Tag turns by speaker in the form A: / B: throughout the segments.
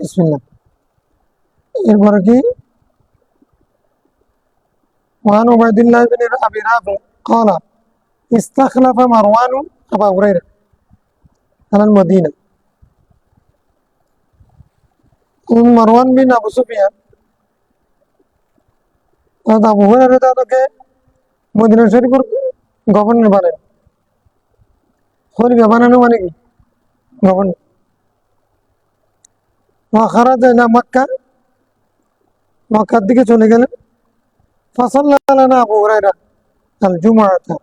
A: বিসমিল্লাহ। এরপরে কি وعن عبيد الله بن ابي رافع قال استخلف مروان ابا هريره على المدينه। মারওয়ান বিন আবু সুফিয়ান আবু হুরায়রা তাকে মদিনা শরীফের গভর্নর বানান। খলিফা বানানো মানে কি? গভর্নর। খারাজা ইলা মক্কা, মক্কার দিকে চলে গেলেন। ফাসাল্লা লানা আবু হুরায়রা আল জুমআতা,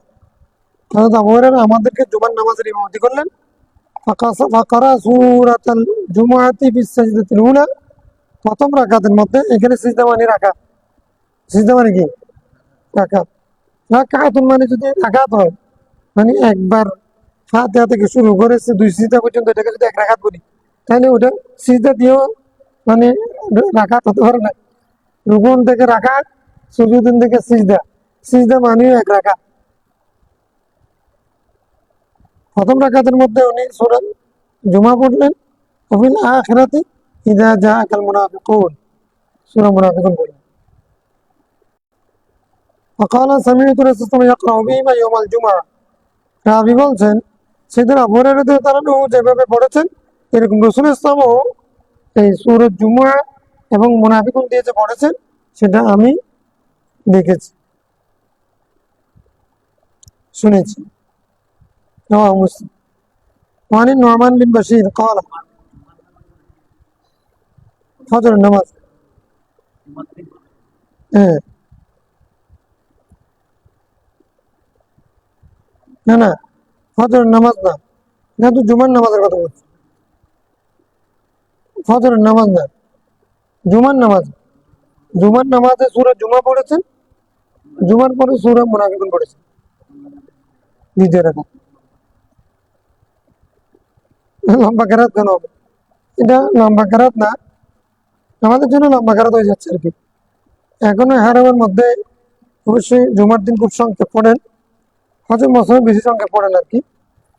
A: হযরত আবু হুরায়রা আমাদেরকে জুমার নামাজের ইমামতি করলেন। ফাকারা সূরাতাল জুমআতি ফিস সাজদাতিল উলা, প্রথম রাকাতের মধ্যে, এখানে সিজদা মানে রাকাত, সিজদা মানে কি? রাকাত। রাকাতুন মানে যদি রাকাত হয়, মানে একবার ফাতিহা থেকে শুরু করে দুই সিজদা পর্যন্ত, এটাকে যদি এক রাকাত বলি, তাহলে ওটা সিজদা দিয়েও মানে রাকাত হতে পারে না। রুকুন থেকে রাকাত, সুজুদিন থেকে সিজদা, সিজদা মানেও এক রাকাত। প্রথম রাকাতের মধ্যে উনি সূরা জুমা পড়লেন। ওয়াফিল আখিরাতি ইযা জাআকাল মুনাফিকুন, সূরা মুনাফিকুন পড়লেন। وقال سمعت رسول الله صلى الله عليه وسلم يقرأ بهما يوم الجمعة। রাবি বলছেন, সেদিন আবু হুরায়রা রাদিয়াল্লাহু আনহু যেভাবে পড়েছেন, এরকম রাসূল ইসলামও এই সূরা জুমআ এবং মুনাফিকুন দিয়ে যে পড়েছেন, সেটা আমি দেখেছি, শুনেছি। রাওয়াহু মুসলিম। وعن النعمان بن بشير قال ফজরের নামাজ, হ্যাঁ, না না, ফজরের নামাজ না, এটা তো জুমার নামাজের কথা বলছি। ফজরের নামাজ না, জুমার নামাজ। জুমার নামাজে সূরা জুমা পড়েছেন, জুমার পরে সূরা মুনাফিকুন পড়েছেন, দ্বিতীয় রাকাত। লম্বা কেরাত কেন হবে? এটা লম্বা কেরাত না, আমাদের জন্য লম্বা কেরাত হয়ে যাচ্ছে আর কি। এখনো হারামের মধ্যে অবশ্যই জুমার দিন খুব সংক্ষেপ পড়েন, হজর মৌসুমে বেশি সংক্ষেপ পড়েন আর কি।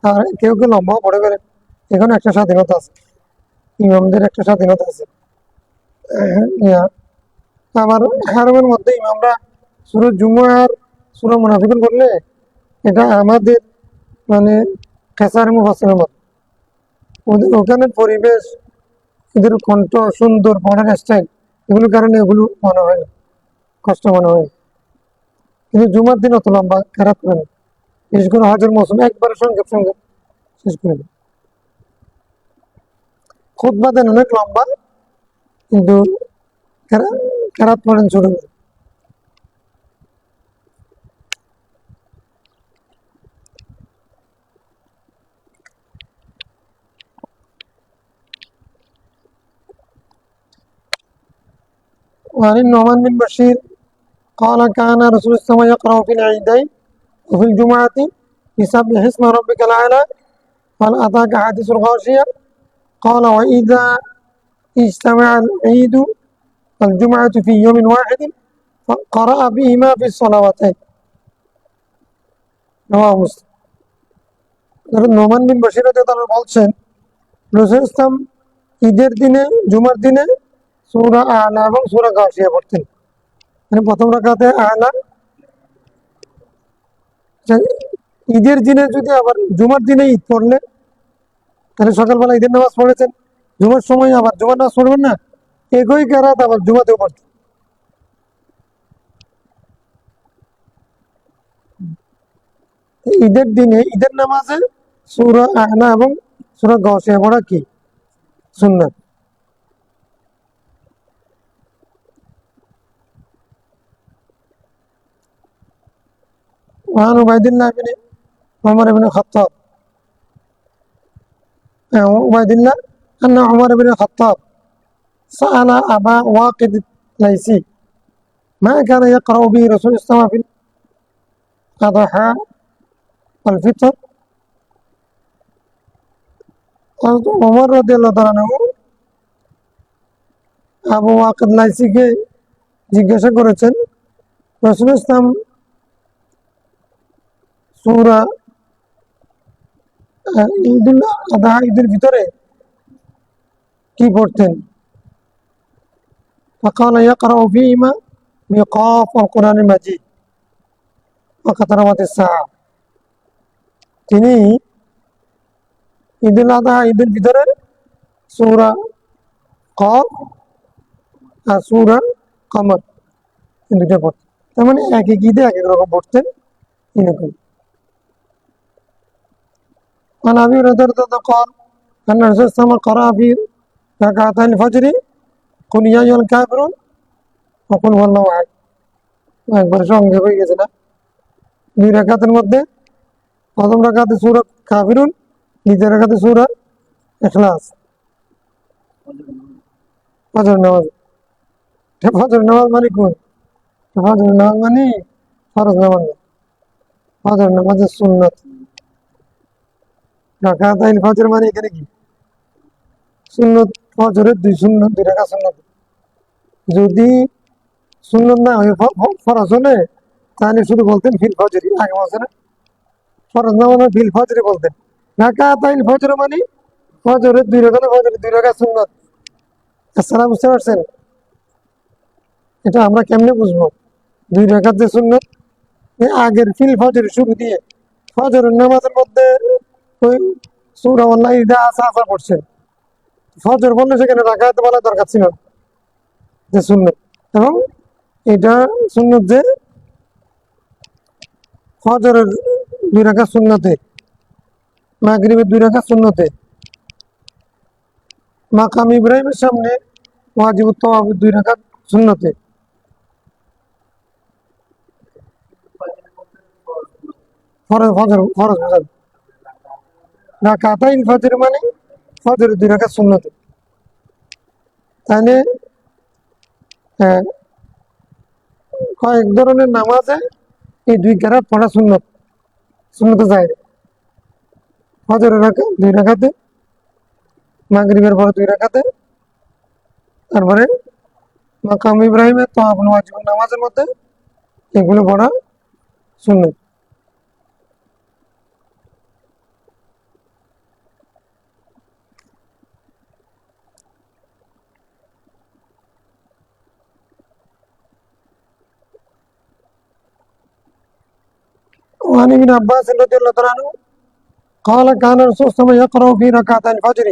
A: আর কেউ কেউ লম্বাও পড়ে ফেলেন। এখানে একটা স্বাধীনতা আছে, ইমামদের একটা স্বাধীনতা আছে। আবার হারামের মধ্যে ইমামরা সূরা জুমা আর সূরা মুনাফিকুন করলে, এটা আমাদের মানে খেসার মুফাসসিরের মত, ওদের ওখানে পরিবেশ, এদের কণ্ঠ সুন্দর, পড়ার স্টাইল, এগুলোর কারণে এগুলো মনে হয় না, কষ্ট মনে হয়। কিন্তু জুমার দিন অত লম্বা খারাপ করে না, বিশেষ করে হজের মৌসুমে একবারে সংক্ষেপ সংক্ষেপ শেষ করে দেয়। খুতবা দেন অনেক লম্বা, কিন্তু কেরাত পড়েন ছোট করে। وعن النعمان بن بشير قال كان رسول الله صلى الله عليه وسلم يقرأ في العيدين وفي الجمعة بسبح اسم ربك الأعلى هل أتاك حديث الغاشية قال وإذا اجتمع العيد والجمعة في يوم واحد فقرأ بهما في الصلواتين رواه مسلم। নোমান বিন বশির রাদিয়াল্লাহু আনহু বলছেন, রাসূল ইসলাম ঈদের দিনে, জুমার দিনে সূরা আলা এবং সূরা গাশিয়া পড়তেন। মানে প্রথম রাকাতে আলা, ঈদের দিনে যদি আবার জুমার দিনে ঈদ পড়লে, তাহলে সকালবেলা ঈদের নামাজ পড়েছেন, জুমার সময় আবার জুমার নামাজ পড়বেন না, একই কেরাত আবার জুমাতেও পড়তেন। ঈদের দিনে ঈদের নামাজে সূরা আলা এবং সূরা গাশিয়া পড়া কি সুন্নাত। وعن عبيد الله بن عمر بن الخطاب عبيد الله أن عمر بن الخطاب سأل أبا واقد الليثي ما كان يقرأ به رسول الله في الأضحى والفطر। عمر রাদিয়াল্লাহু তাআলা আনহু আবু ওয়াকিদ লাইসিকে জিজ্ঞাসা করেছেন, রাসূল ইসলাম সূরা ঈদুল আযহা, ঈদের ভিতরে কি পড়তেন? فقال يقرأ فيهما بقاف القرآن المجيد وقتربت الساعة। তিনি ঈদুল আযহা ঈদের ভিতরে সূরা কফ আর সূরা কমর এই দুটো পড়তেন। তার মানে এক এক ঈদে এক এক রকম পড়তেন এরকম। عن أبي هريرة قال أن الرسول صلى الله عليه وسلم قرأ في ركعتي الفجر قل يا أيها الكافرون وقل هو الله أحد। একবার সঙ্গে হয়ে গেছে না? দুই রাকাতের মধ্যে প্রথম রাকাতে সূরা কাফিরুন, দ্বিতীয় রাকাতে সূরা ইখলাস। ফজর নামাজ, ফজর নামাজ মানে কোন? ফজর নামাজ মানে ফরজ নামাজ না, ফজর নামাজের সুন্নত। রাকাতাইল ফজর মানে এখানে কি সুন্নত? ফজরের দুই রাকাত সুন্নত। যদি সুন্নত না হয়ে ফরজ হলে তাহলে শুধু বলতেন ফিল ফজরি, আগে বলছে না ফরজ নামাজ ফিল ফজরি বলতেন। রাকাতাইল ফজর মানে ফজরের দুই রাকাত সুন্নত। আসসালাম, বুঝতে পারছেন? এটা আমরা কেমনে বুঝবো? দুই রাকাত যে সুন্নত, আগের ফিল ফজর শুরু দিয়ে ফজরের নামাজের মধ্যে ওই সূরা ওয়াল্লাহি ইযা আসা পড়ছেন, ফজর বললে সেখানে রাকাত বলা দরকার ছিল না, যে সুন্নত। এবং এটা সুন্নত যে ফজরের দুই রাকাত সুন্নতে, মাগরিবের দুই রাকাত সুন্নতে, মাকাম ইব্রাহিমের সামনে ওয়াজিবুত তাওয়াফের দুই রাকাত সুন্নতে। ফরজ ফজর ফরজ ফজর রাকাতাইল ফজর মানে ফজরের দুই রাকাত সুন্নতে। তাহলে কয়েক ধরনের নামাজে এই দুই রাকাত পড়া সুন্নত, সুন্নতে যায়। ফজরের দুই রাকাতে, মাগরিবের পরে দুই রাকাতে, তারপরে মাকাম ইব্রাহিমের তাওয়াফ ওয়াজিব নামাজের মধ্যে এগুলো পড়া সুন্নত। وعن ابن عباس رضي الله تعالى عنه قال كان الرسول صلى الله عليه وسلم يقرأ في ركعتي الفجر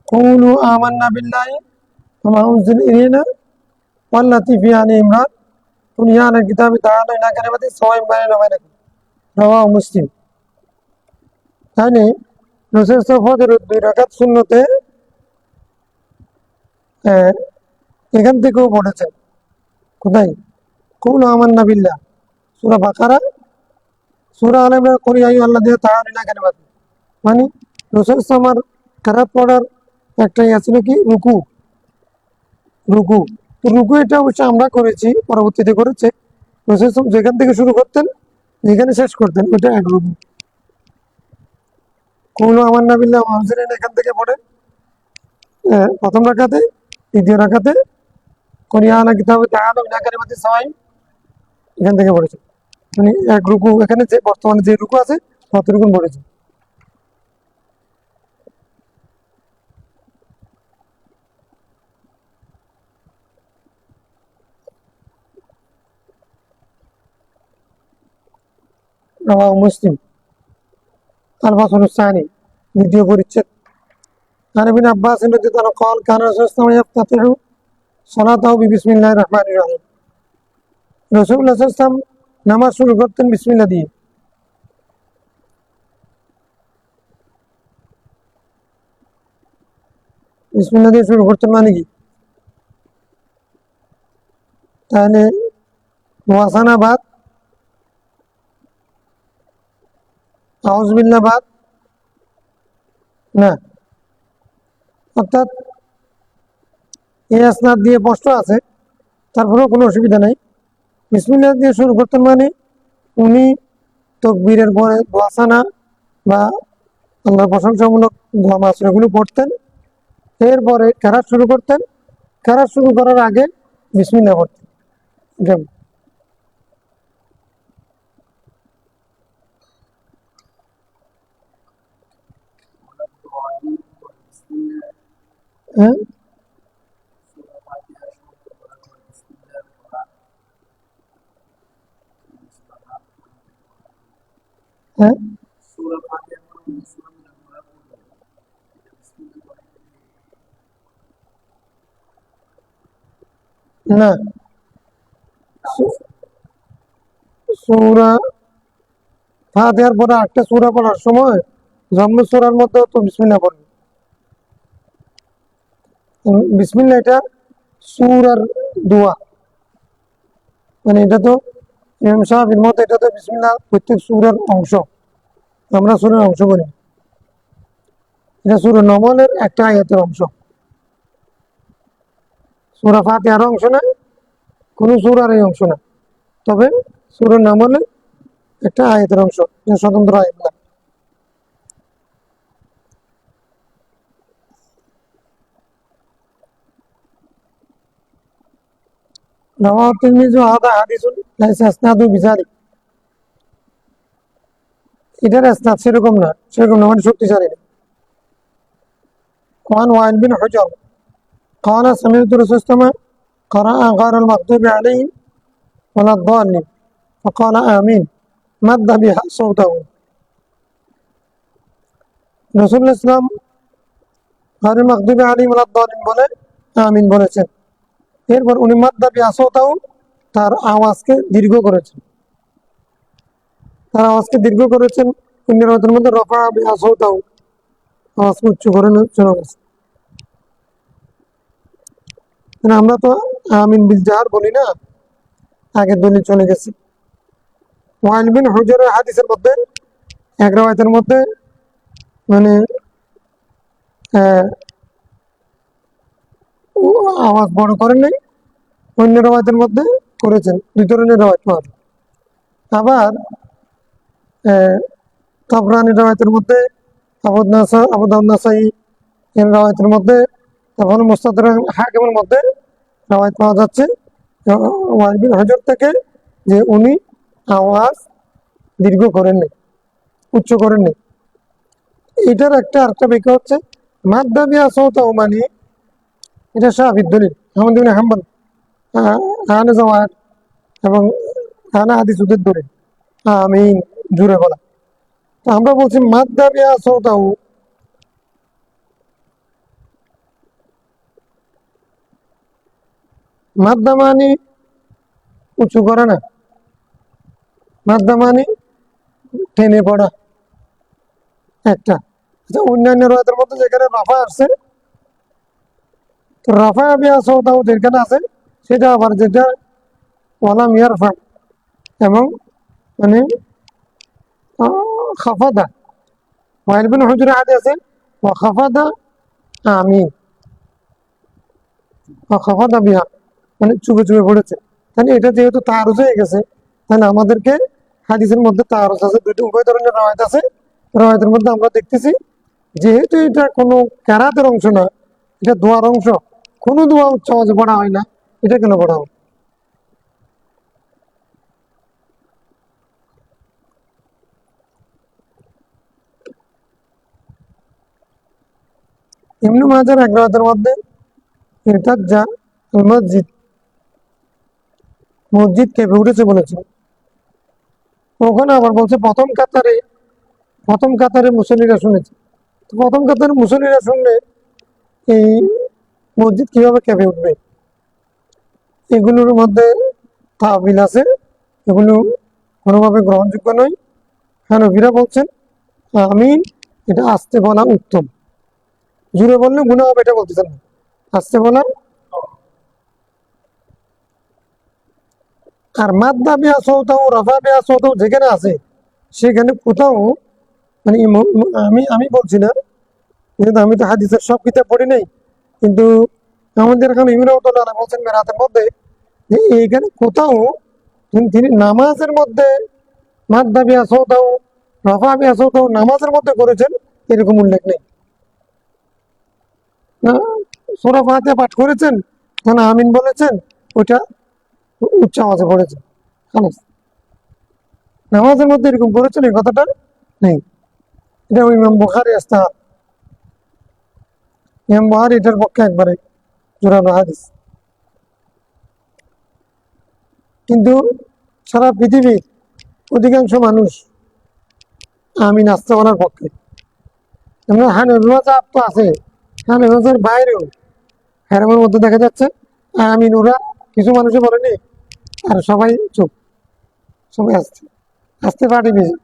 A: قولوا آمنا بالله وما أنزل إلينا والتي في آل عمران قل يا أهل الكتاب تعالوا إلى كلمة سواء بيننا وبينكم رواه মুসলিম। তাহলে রাসূল ফজরের দুই রাকাত সুন্নতে এখান থেকেও পড়েছেন। কোথায়? কুলু আমান্না বিল্লাহ, সূরা বাকারা, সূরা আলে ইমরান, কুল ইয়া আইয়ুহাল্লাযীনা তাআলাউ ইলা কালিমাতিন। মানে রাসূল আমার কিরাত পড়ার একটা ছিল কি রুকু, রুকু। তো রুকু এটা অবশ্য আমরা করেছি, পরবর্তীতে করেছে। রাসূল যেখান থেকে শুরু করতেন যেখানে শেষ করতেন ওটা এক রুকু। কুলু আমান্না বিল্লাহ ওয়া আনজিলনা এখান থেকে পড়ে প্রথম রাকাতে, দ্বিতীয় রাকাতে কুল ইয়া আহলাল কিতাবি তাআলাউ ইলা কালিমাতিন সাওয়াইন এখান থেকে পড়েছে। মানে এক রুকু, এখানে যে বর্তমানে যে রুকু আছে ততটুকু পড়েছে। রাওয়াহু মুসলিম। আল ফাসলুস সানি, দ্বিতীয় পরিচ্ছেদ। عن ابن عباس رضي الله عنه قال كان الرسول صلى الله عليه وسلم يفتتح صلاته ببسم الله الرحمن الرحيم। রাসূলুল্লাহ সাল্লাল্লাহু আলাইহি ওয়াসাল্লাম নামাজ শুরু করতেন বিসমিল্লাহ দিয়ে। বিসমিল্লাহ দিয়ে শুরু করতেন মানে কি? তাহলে ওয়াসানা বাদ, আউযুবিল্লাহ বাদ না, অর্থাৎ এই আসনাদ দিয়ে স্পষ্ট আছে, তারপরেও কোনো অসুবিধা নাই। বিসমিল্লাহ দিয়ে শুরু করতেন মানে উনি তাকবীরের পরে ওয়াসানা বা আল্লাহর প্রশংসামূলক দোয়া মাসুরাগুলো পড়তেন, এরপরে কেরাত শুরু করতেন, কেরাত শুরু করার আগে বিসমিল্লাহ পড়তেন। যেমন হ্যাঁ হ্যাঁ না, সূরা ফাতিহার পরে আটটা সূরা পড়ার সময় জম্মু সূরার মধ্যে তো বিসমিল্লাহ পড়বে। বিসমিল্লাহ এটা সূরার দোয়া, মানে এটা তো ইমাম সাহেবের মতে এটা তো বিসমিল্লাহ প্রত্যেক সূরার অংশ, আমরা সূরার অংশ করি, এটা সূরা নমলের একটা আয়াতের অংশ। সূরা ফাতিহার অংশ না, কোন সূরার এই অংশ না, তবে সূরা নমলের একটা আয়াতের অংশ, এটা স্বতন্ত্র আয়াত না। رواه الترمذي وهذا حديث ليس اسناده بذلك, এটার ইসনাদ সেরকম না, সেরকম না মানে শক্তিশালী না। وعن وائل بن حجر قال سمعت رسول الله قرأ غير المغضوب عليهم ولا الضالين فقال آمين مد بها صوته। রাসূলুল্লাহ ইসলাম غير المغضوب عليهم ولا الضالين বলে আমিন বলেছেন, এরপর উনি মাদ্দা বিহা সাওতাহু তার আওয়াজকে দীর্ঘ করেছেন, তার আওয়াজকে দীর্ঘ করেছেন। অন্য রাতের মধ্যে রফা বিহা সাওতাহু আওয়াজকে উচ্চ করে শোনা গেছে। আমরা তো আমিন বিল জাহার বলি না, আগের দলিল চলে গেছে। ওয়াইল বিন হুজরের হাদিসের মধ্যে এক রাওয়ায়াতের মধ্যে মানে আওয়াজ বড় করেন নাই, অন্য রাওয়ায়াতের মধ্যে করেছেন, দুই ধরনের রাওয়ায়াত পাওয়া যায়। আবার তাবরানী রাওয়ায়াতের মধ্যে, আবু দাউদ নাসাই এর রাওয়ায়াতের মধ্যে, তারপরে মুস্তাদরাক হাকিমের মধ্যে রাওয়ায়াত পাওয়া যাচ্ছে ওয়াইল বিন হুজর থেকে যে উনি আওয়াজ দীর্ঘ করেননি, উচ্চ করেননি। এটার একটা আরেকটা ব্যাখ্যা হচ্ছে মাদ্দা বিহা সাওতাহু মানে এটা শাফিঈ দলিল, আহমদ ইবনে হাম্বল আহলে জাওয়াহির এবং আহলে হাদিসদের দলিল আমিন জুড়ে বলা। তো আমরা বলছি মাদ্দা বিহা সাওতাহু, মাদ্দা মানে উঁচু করে না, মাদ্দা মানে টেনে পড়া একটা। অন্যান্য রাতের মধ্যে যেখানে রাফা আসছে, তো রাফা বিহা সাওতাহু যেখানে আছে সেটা আবার যেটা ওয়ালাম ইয়ারফা এবং মানে খাফাদা, ওয়াইল বিন হুজরের হাদিস আছে ওয়া খাফাদা আমিন, ওয়া খাফাদা বিহা মানে চুপে চুপে পড়েছে। তাহলে এটা যেহেতু তারুজ হয়ে গেছে, তাহলে আমাদেরকে হাদিসের মধ্যে তারুজ আছে, দুইটা উভয় ধরনের রাওয়ায়াত আছে। রাওয়ায়াতের মধ্যে আমরা দেখতেছি যেহেতু এটা কোনো কেরাতের অংশ না, এটা দোয়ার অংশ, কোনো দোয়া উচ্চ আওয়াজে পড়া হয় না, এটা কেন পড়া হয়? ইবনে মাজার এক রাওয়ায়াতের মধ্যে ইরতাজ্জা আল মসজিদ, মসজিদ কেঁপে উঠেছে বলেছে। ওখানে আবার বলছে প্রথম কাতারে মুসল্লিরা শুনেছে। তো প্রথম কাতারে মুসল্লিরা শুনলে এই মসজিদ কিভাবে কেঁপে উঠবে? এগুলোর মধ্যে তাবিল আছে, এগুলো কোনোভাবে গ্রহণযোগ্য নয়। হানফিরা বলছেন আমিন এটা আস্তে বলা উত্তম, জুড়ে বললে গুনাহ হবে এটা বলতেছেন না, আস্তে বলা। আর মাদ্দা বিহা সাওতাহু রাফা বিহা সাওতাহু যেখানে আছে সেখানে কোথাও মানে আমি বলছি না, যেহেতু আমি তো হাদিসের সব কিতাব পড়ি নাই, কিন্তু আমাদের এখানে ইমাম রাহমাতুল্লাহ বলছেন মেরাতের মধ্যে যে এইখানে কোথাও তিনি নামাজের মধ্যে মাদ্দা বিহা সাওতাহু রাফা বিহা সাওতাহু নামাজের মধ্যে করেছেন এরকম উল্লেখ নেই। সূরা ফাতিহা পাঠ করেছেন, মানে আমিন বলেছেন, ওইটা উচ্চ আওয়াজে পড়েছেন, খালাস। নামাজের মধ্যে এরকম করেছেন এই কথাটা নেই, এটা ইমাম বুখারী ইস্তেহাদ। ইমাম বুখারী এটার পক্ষে একবারে জোরালো হাদিস। কিন্তু সারা পৃথিবীর অধিকাংশ মানুষ আমিন আসতে বলার পক্ষে। আমরা হানাফি মাযহাব তো আছে, হানাফি মাযহাবের বাইরেও হ্যারামের মধ্যে দেখা যাচ্ছে আমিন ওরা কিছু মানুষে বলেনি, আর সবাই চুপ, সবাই আসছে আসতে পার্টি বেশি।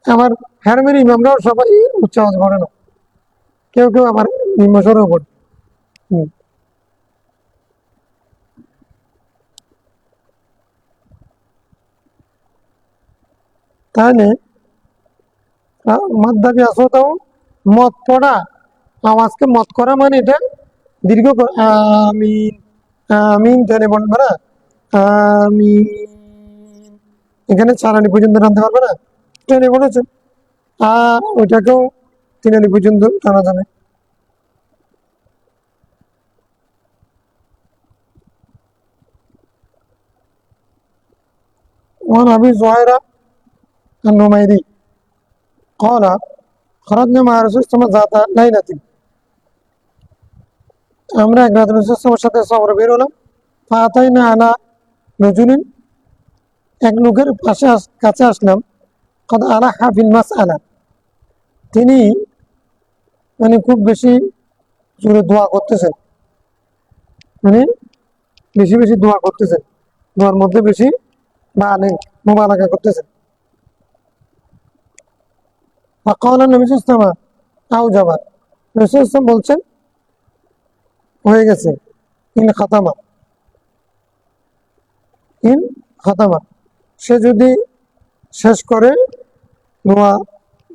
A: আমার হ্যারামের ইমামরাও সবাই উচ্চ আওয়াজ করে না, কেউ কেউ আবার নিম্নস্বরেও পড়ে। হুম। তাহলে মাদ্দাবি আসতাও মত পড়া, আওয়াজকে মত করা মানে এটা দীর্ঘ আমিন আমিন টেনে বলবে না, আমিন এখানে চারানি পর্যন্ত টানতে পারবে না, টেনে বলেছে। আর ওইটাকেও তিনানি পর্যন্ত টানা যাবে। وعن أبي زهير النميري قال خرجنا مع رسول الله ذات ليلة, আমরা এক রাত রাসূলের সাথে সফরে বের হলাম। ফাতাইনা আলা রজুলিন, এক লোকের পাশে কাছে আসলাম। কদ আলাহা ফিল মাসআলা, তিনি মানে খুব বেশি জোরে দোয়া করতেছেন, মানে বেশি বেশি দোয়া করতেছেন, দোয়ার মধ্যে বেশি মানে মুবালাগা করতেছেন। ফাকালা নবী সাল্লাল্লাহু আলাইহি ওয়াসাল্লাম আও জাবা, রাসূল সাল্লাল্লাহু বলছেন হয়ে গেছে, ইন খাতামা, ইন খাতামা, সে যদি শেষ করে দোয়া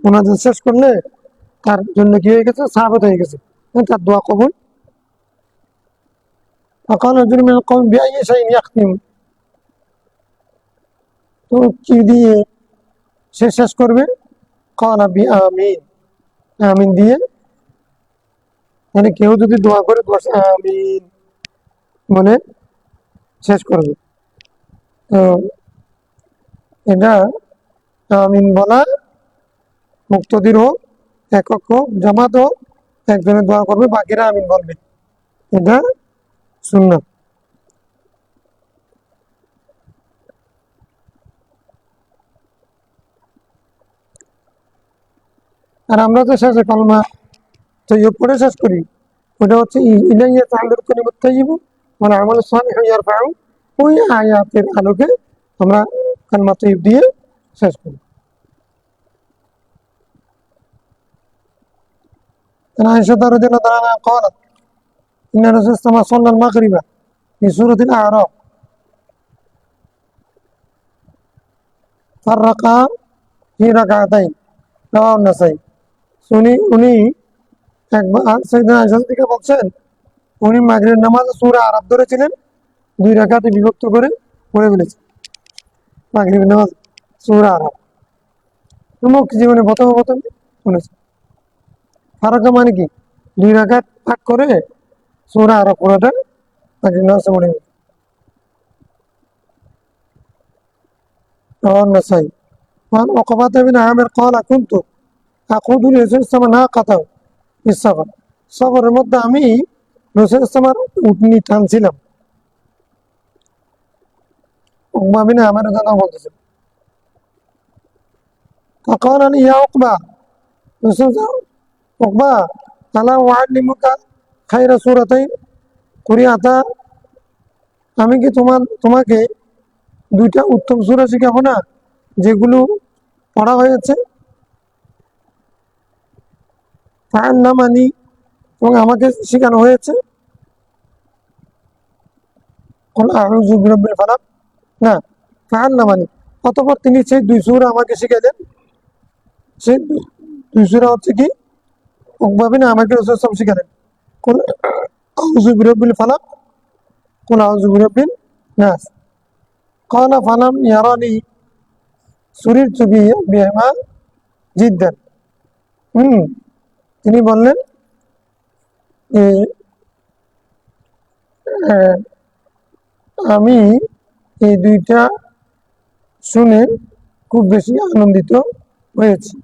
A: মোনাজাত শেষ করলে তার জন্য কি হয়ে গেছে, সাহাবত হয়ে গেছে, তার দোয়া কবুল। فقال رجل من القوم بأي شيء يختم, তো কি দিয়ে সে শেষ করবে, قال بآمين, আমিন দিয়ে, মানে কেউ যদি দোয়া করে দোয়া আমিন মানে শেষ করবে। তো এটা আমিন বলা মুক্তদির হোক, একক হোক, জামাত হোক, একজনে দোয়া করবে বাকিরা আমিন বলবে, এটা সুন্নাত। আর আমরা তো শেষে কালমা তৈয়ব পড়ে শেষ করি, ওটা হচ্ছে ইলাইয়া তাআল্লুল কালিমাত তাইয়্যিব ওয়াল আমালু সালিহু ইয়ারফাউ, ওই আয়াতের আলোকে আমরা কালমা তৈয়ব দিয়ে শেষ করি। عائشة رضي الله تعالى عنها قالت إن الرسول صلى الله عليه وسلم صلى المغرب في سورة الأعراف فرقها في ركعتين, رواه النسائي। উনি একবার সাইয়েদনা আয়েশা থেকে বলছেন, উনি মাগরিবের নামাজে সূরা আরাফ ধরেছিলেন, দুই রাকাতে বিভক্ত করে পড়ে ফেলেছেন মাগরিবের নামাজ সূরা আরাফ, মক্কি জীবনে প্রথম প্রথম শুনেছেন। ফারাকা মানে কি, দুই রাকাত ভাগ করে সূরা আরাফ পড়াটা মাগরিবের নামাজে পড়ে গেছে। رواه النسائي। وعن عقبة بن عامر قال كنت أقود لرسول الله ناقته في السفر, সফরের মধ্যে আমি রাসূল সাল্লাল্লাহু আলাইহি ওয়াসাল্লাম উটনি টানছিলাম। উকবা বিন আমের কথা বলতেছে। فقال لي يا عقبة, রাসূল উকবা আলা উআল্লিমুকা খায়রা সূরাতাইন কুরিআতা, আমি কি তোমাকে দুইটা উত্তম সূরা শিখাবো না যেগুলো পড়া হয়েছে। ফাআল্লামানি, এবং আমাকে শেখানো হয়েছে। কুল আউযু বিরাব্বিল ফালাক, না ফাআল্লামানি, অতঃপর তিনি সেই দুই সূরা আমাকে শিখাইলেন। সেই দুই সূরা হচ্ছে কি, উকবা বিন আমাকে রাসূল সাল্লাল্লাহু আলাইহি ওয়াসাল্লাম শিখালেন কুল আউযু বিরাব্বিল ফালাক, কুল আউযু বিরাব্বিন নাস। ক্বালা ফালাম ইয়ারানি সুরিরতু বিহিমা জিদ্দান, তিনি বললেন আমি এই দুইটা শুনে খুব বেশি আনন্দিত হয়েছি।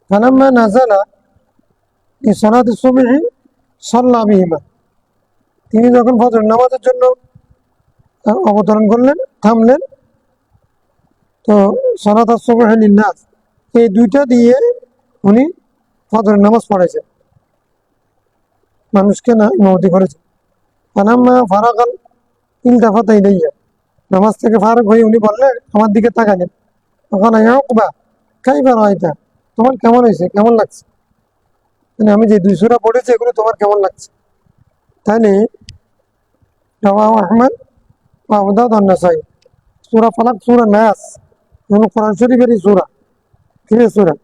A: ফালাম্মা নাযালা ফি সালাতি সুবহি সাল্লা বিহিমা, তিনি যখন ফজর নামাজের জন্য অবতরণ করলেন, থামলেন, তো সালাত সুবহি লিন্নাস, এই দুইটা দিয়ে উনি ফজর নামাজ পড়েছেন, মানুষকে না ইমামতি করেছেন। ফালাম্মা ফারাগাল ইলতাফাতা ইলাইয়া, নামাজ থেকে ফারুক হয়ে উনি বললেন, আমার দিকে তাকালেন, তখন উকবা কাইফা রাআইতা, তোমার কেমন হয়েছে, কেমন লাগছে, মানে আমি যে দুই সূরা পড়েছি এগুলো তোমার কেমন লাগছে? তাহলে রাওয়াহু আহমদ ওয়া আবু দাউদ ওয়া নাসাই, সূরা ফালাক, সূরা নাস, এগুলো কোরআন শরীফেরই সূরা, কি সূরা?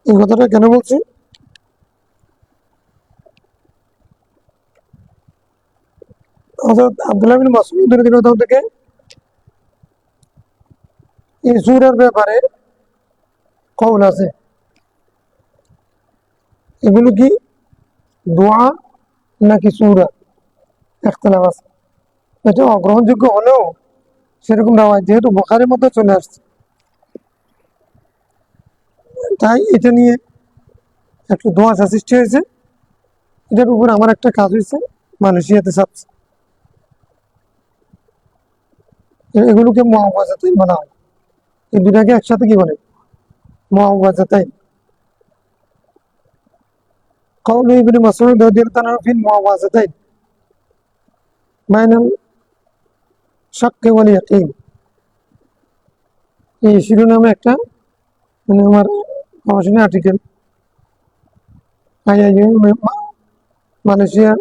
A: এই কথাটা কেন বলছি? হযরত আব্দুল্লাহ বিন মাসউদ রাদিয়াল্লাহু থেকে এই সূরার ব্যাপারে কওল আছে, এগুলো কি দোয়া নাকি সূরা, ইখতিলাফ আছে। এটা অগ্রহণযোগ্য হলেও সেরকম রাওয়ায়াত যেহেতু বুখারীর মধ্যে চলে আসছে, তাই এটা নিয়ে একটু ধোঁয়াশা সৃষ্টি হয়েছে। এটার উপর আমার একটা কাজ হয়েছে, মালয়েশিয়াতে ছাপছে, এগুলোকে মুআওয়াযাতাইন বলা হয়। এই দুটাকে একসাথে কি বলে? মুআওয়াযাতাইন। قول ابن مسعود رضي الله عنه في المعوذتين بين الشك واليقين, এই শিরোনামে একটা মানে আমার গবেষণা আর্টিকেল আইআইইউ মালয়েশিয়া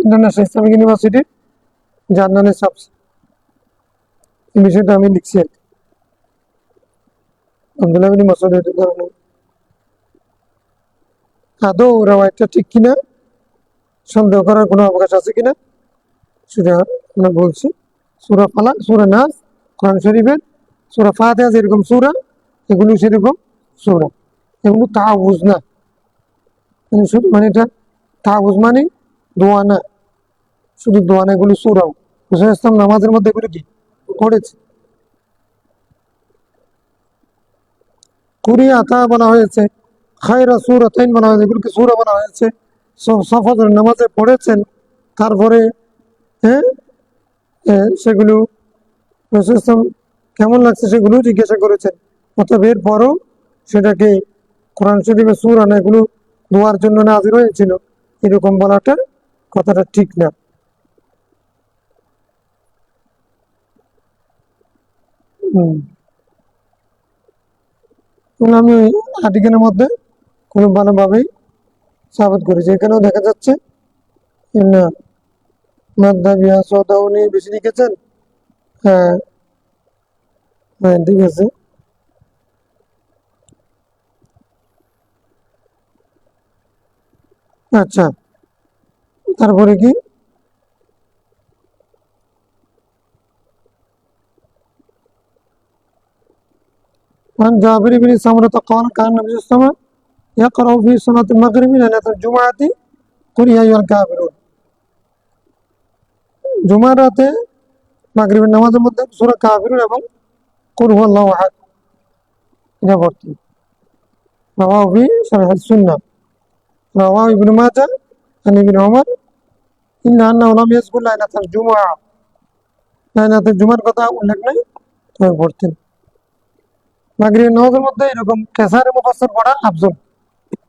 A: ইন্টারন্যাশনাল ইসলামিক ইউনিভার্সিটির জার্নালে ছাপছে, এই বিষয়টা আমি লিখছি আর কি। আব্দুল্লাহ বিন মাসউদ রাদিয়াল্লাহু আনহু, আদৌ রাওয়ায়াতটা ঠিক কিনা, সন্দেহ করার কোনো অবকাশ আছে কিনা সেটা আমরা বলছি। সূরা ফালাক, সূরা নাস কোরআন শরীফের, সূরা ফাতিহা যেরকম সূরা, এগুলো সেরকম সূরা, এগুলো তাআউযু না, মানে শুধু মানে এটা তাআউযু মানে দোয়া না, শুধু দোয়া না, এগুলো সূরাও। রাসূল ইসলাম নামাজের মধ্যে এগুলো কি পড়েছে। কুরিয়াতা বলা হয়েছে, খায়রা সূরাতাইন বলা হয়েছে, এগুলোকে সূরা বলা হয়েছে। ফজর নামাজে পড়েছেন, তারপরে হ্যাঁ সেগুলো রাসূল ইসলাম কেমন লাগছে সেগুলো জিজ্ঞাসা করেছেন, অতএব এরপরও সেটাকে কোরআন শরীফের সূরা না, এগুলো দোয়ার জন্য নাযিল হয়েছিল, এরকম বলাটা কথাটা ঠিক না। আমি আর্টিকেলের মধ্যে কোনো ভালোভাবেই সাবিত করেছি, এখানেও দেখা যাচ্ছে না মাদ্দাবিয়া সৌদা উনি বেশি লিখেছেন। হ্যাঁ, হ্যাঁ, ঠিক আছে। আচ্ছা, তারপরে কি عن جابر بن سمرة قال كان النبي صلى الله عليه وسلم يقرأ في صلاة المغرب ليلة الجمعة قل يا أيها الكافرون, জুমার রাতে মাগরিবের নামাজের মধ্যে সূরা কাফিরুন এবং কুল হুয়াল্লাহু আহাদ এটা পড়তেন। রাওয়াহু ফি শারহ সুন্নাহ, রাওয়াহু ইবনে মাজাহ আন ইবনে ওমর ইল্লা আন্নাহু লাম ইয়াযকুর লাইলাতাল জুমআ, লাইলাতুল জুমার কথা উল্লেখ নাই, তবে পড়তেন। মাগরিবের নামাজের মধ্যে এরকম কেসারে মুফাসসাল পড়া আফজল।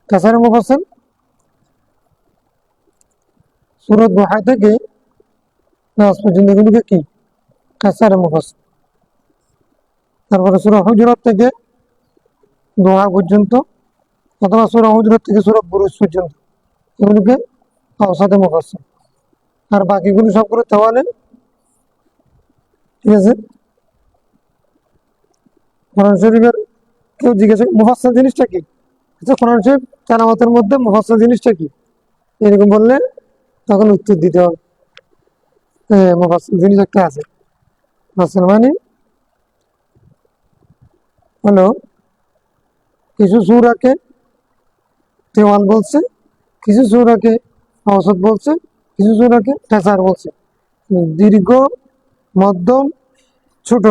A: কেসারে মুফাসসাল সূরা দুহা থেকে নাস পর্যন্ত এগুলোকে কি কেসারে মুফাসসাল। তারপরে সূরা হুজুরাত থেকে দোহা পর্যন্ত, অথবা সূরা হুজুরাত থেকে সূরা বুরুজ পর্যন্ত, এগুলোকে আওসাতে মুফাসসাল। আর বাকিগুলো সবগুলো তাওয়ালে, ঠিক আছে। কোরআন শরীফের কেউ জিজ্ঞাসা মুফাসসাল জিনিসটা কি, আচ্ছা কোরআন শরীফ তেলাওয়াতের মধ্যে মুফাসসাল জিনিসটা কি, এরকম বললে তখন উত্তর দিতে হবে মুফাসসাল জিনিস একটা আছে। মুফাসসাল মানে হলো কিছু সূরাকে তেওয়াল বলছে, কিছু সূরাকে আওসাত বলছে, কিছু সূরাকে কেসার বলছে। দীর্ঘ, মধ্যম, ছোট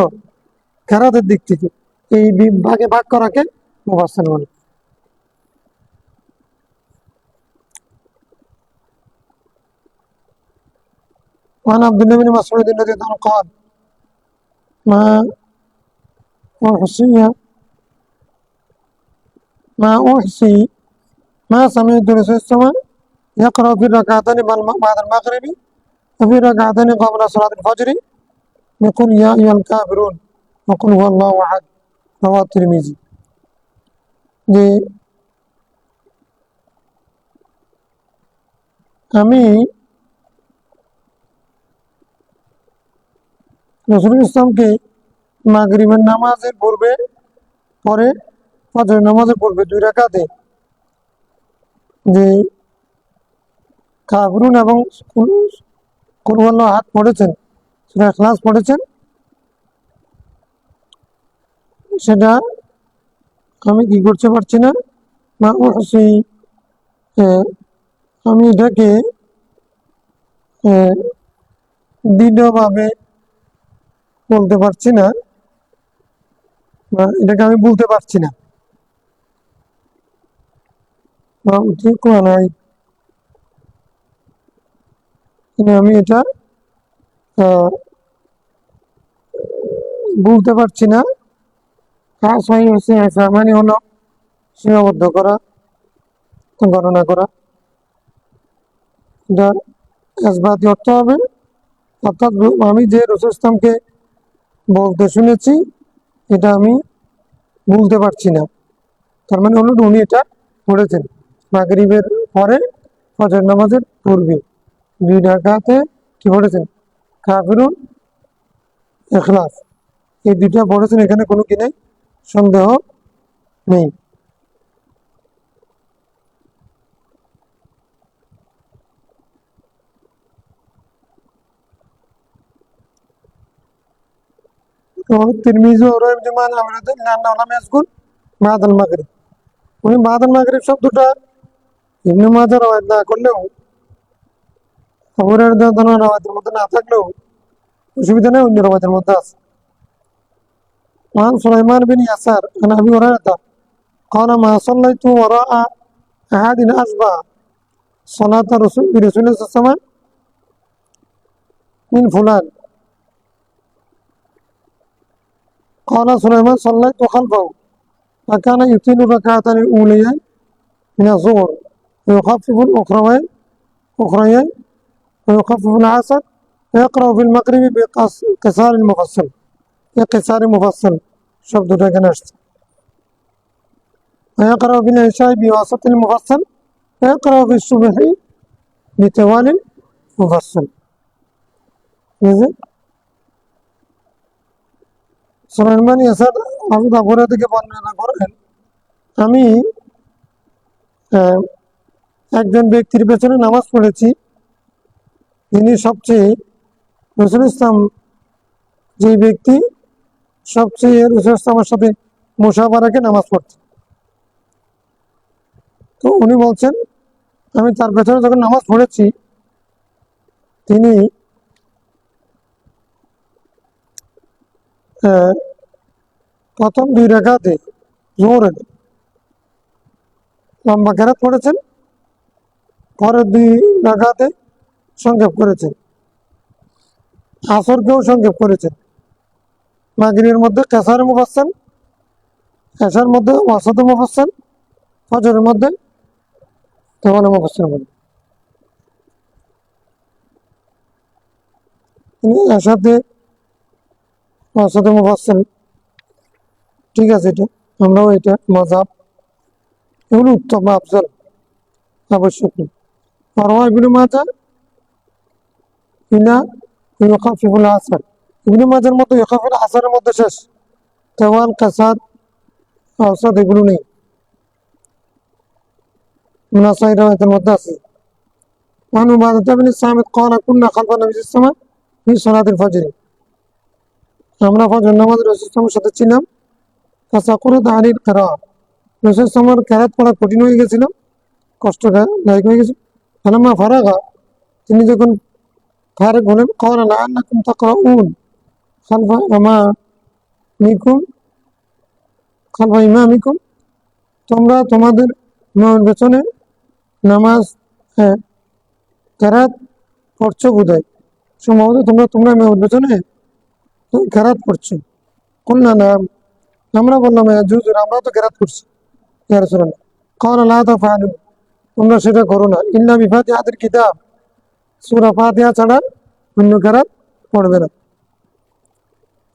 A: কেরাতের দিক থেকে এই ভাগে ভাগ করাকে মুফাসসাল বলে। وعن عبد الله بن مسعود رضي الله عنه قال ما أحصي ما أحصي ما سمعت رسول الله يقرأ في الركعتين بعد المغرب وفي الركعتين قبل صلاة الفجر يقول يا أيها الكافرون وقل هو الله أحد رواه الترمذي। যে আমি নজরুল ইসলামকে মাগরিবের নামাজের পূর্বে, পরে ফজর নামাজের পূর্বে 2 রাকাতে যে কাফরুন এবং কুল হুয়াল্লাহু আহাদ পড়েছেন, সূরা ইখলাস পড়েছেন, সেটা আমি কি করতে পারছি না, মা উহসি, আমি এটাকে দৃঢ়ভাবে বলতে পারছি না, বা এটাকে আমি বলতে পারছি না, বা ঠিক নাই, আমি এটা বলতে পারছি না। মানে হলো সীমাবদ্ধ করা, গণনা করা, যার ইসবাতি অর্থ হবে, অর্থাৎ আমি যে রাসূল ইসলামকে বলতে শুনেছি এটা আমি বলতে পারছি না। তার মানে হলো উনি এটা পড়েছেন মাগরিবের পরে ফজর নামাজের পূর্বে 2 রাকাতে কি পড়েছেন, কাফিরুন, ইখলাস, এই 2টা পড়েছেন, এখানে কোনো কি নেই, সন্দেহ নেই। তিরমিজি ও ইবনে মাজাহ আমরাদের নাম ইয়াজকুর বাদাল মাগরিব, উনি বাদাল মাগরিব শব্দটা ইবনে মাজাহ রওয়ায়াত না করলেও, আবু হুরায়রা রাদিয়াল্লাহু আনহু রওয়ায়াতের মধ্যে না থাকলেও অসুবিধা নেই, অন্য রওয়ায়াতের মধ্যে আছে। وعن سليمان بن يسار عن ابي هريره قال ما صليت وراء احد اشبه صلاه رسول الله صلى الله عليه وسلم من فلان قال سليمان صليت خلفه فكان يطيل الركعتين الاوليين من الظهر ويخفف الاخريين ويخفف العصر ويقرأ في المغرب بقصار المفصل، قصار مفصل শব্দটা এখানে আসছে। ويقرأ في العشاء بواسط المفصل ويقرأ في الصبح بطوال المفصل। সুলাইমান ইয়াসার আবু দাউদ থেকে বর্ণনা করেন, আমি একজন ব্যক্তির পেছনে নামাজ পড়েছি, যিনি সবচেয়ে রাসূল ইসলাম, যে ব্যক্তি সবচেয়ে রাসূল ইসলামের সাথে মুসাফা রেখে নামাজ পড়তেন। তো উনি বলছেন আমি তার পেছনে যখন নামাজ পড়েছি, তিনি প্রথম 2 রাকাতে জোহরের লম্বা কেরাত পড়েছেন, পরের 2 রাকাতে সংক্ষেপ করেছেন, আসরকেও সংক্ষেপ করেছেন। মাগরিবের মধ্যে কাসারে মুফাসসাল, এশার মধ্যে ওয়াসাতে মুফাসসাল, ফজরের মধ্যে তাওয়ালে মুফাসসাল বলে। এশাতে ওয়াসাতে মুফাসসাল, ঠিক আছে, এটা আমরাও এটা মাযহাব, এগুলো উত্তম আফজল, আবশ্যক নেই। রওয়া ইবনে মাজাহ ইলা ইউখাফিফুল আসর, ইবনে মাজাহর মধ্যে ইউখাফিফুল আসরের মধ্যে শেষ, তাওয়াল, কাসার, আওসাত এগুলো নেই। নাসাই রওয়ায়াতের মধ্যে আছে। وعن عبادة بن الصامت قال كنا خلف النبي صلى الله عليه وسلم في صلاة الفجر, আমরা ফজর নামাজে রাসূল সাল্লাল্লাহু সাথে ছিলাম। ফাসাকুরাত আলীর কিরাআত, রাসূল সাল্লাল্লাহু কেরাত পড়া কঠিন হয়ে গেছিল। কষ্টটা লাইক হয়ে গেছে। ফালাম্মা ফারাগা, তিনি যখন ফারেক হলেন, ক্বালা লাআল্লাকুম তাকরাউন খালফা ইমামিকুম খালফা ইমামিকুম, তোমরা তোমাদের ইমামের পেছনে নামাজ কেরাত পড়ছো বোধহয়, সম্ভবত তোমরা ইমামের পেছনে কেরাত পড়ছো। কুলনা নাম, আমরা বললাম হুজুর আমরা তো কেরাত করছি ইয়া রাসূলুল্লাহ। ক্বালা লা তাফআলু, তোমরা সেটা করো না, ইল্লা বিফাতিহাতিল কিতাব, সূরা ফাতিহা ছাড়া অন্য কেরাত পড়বে না।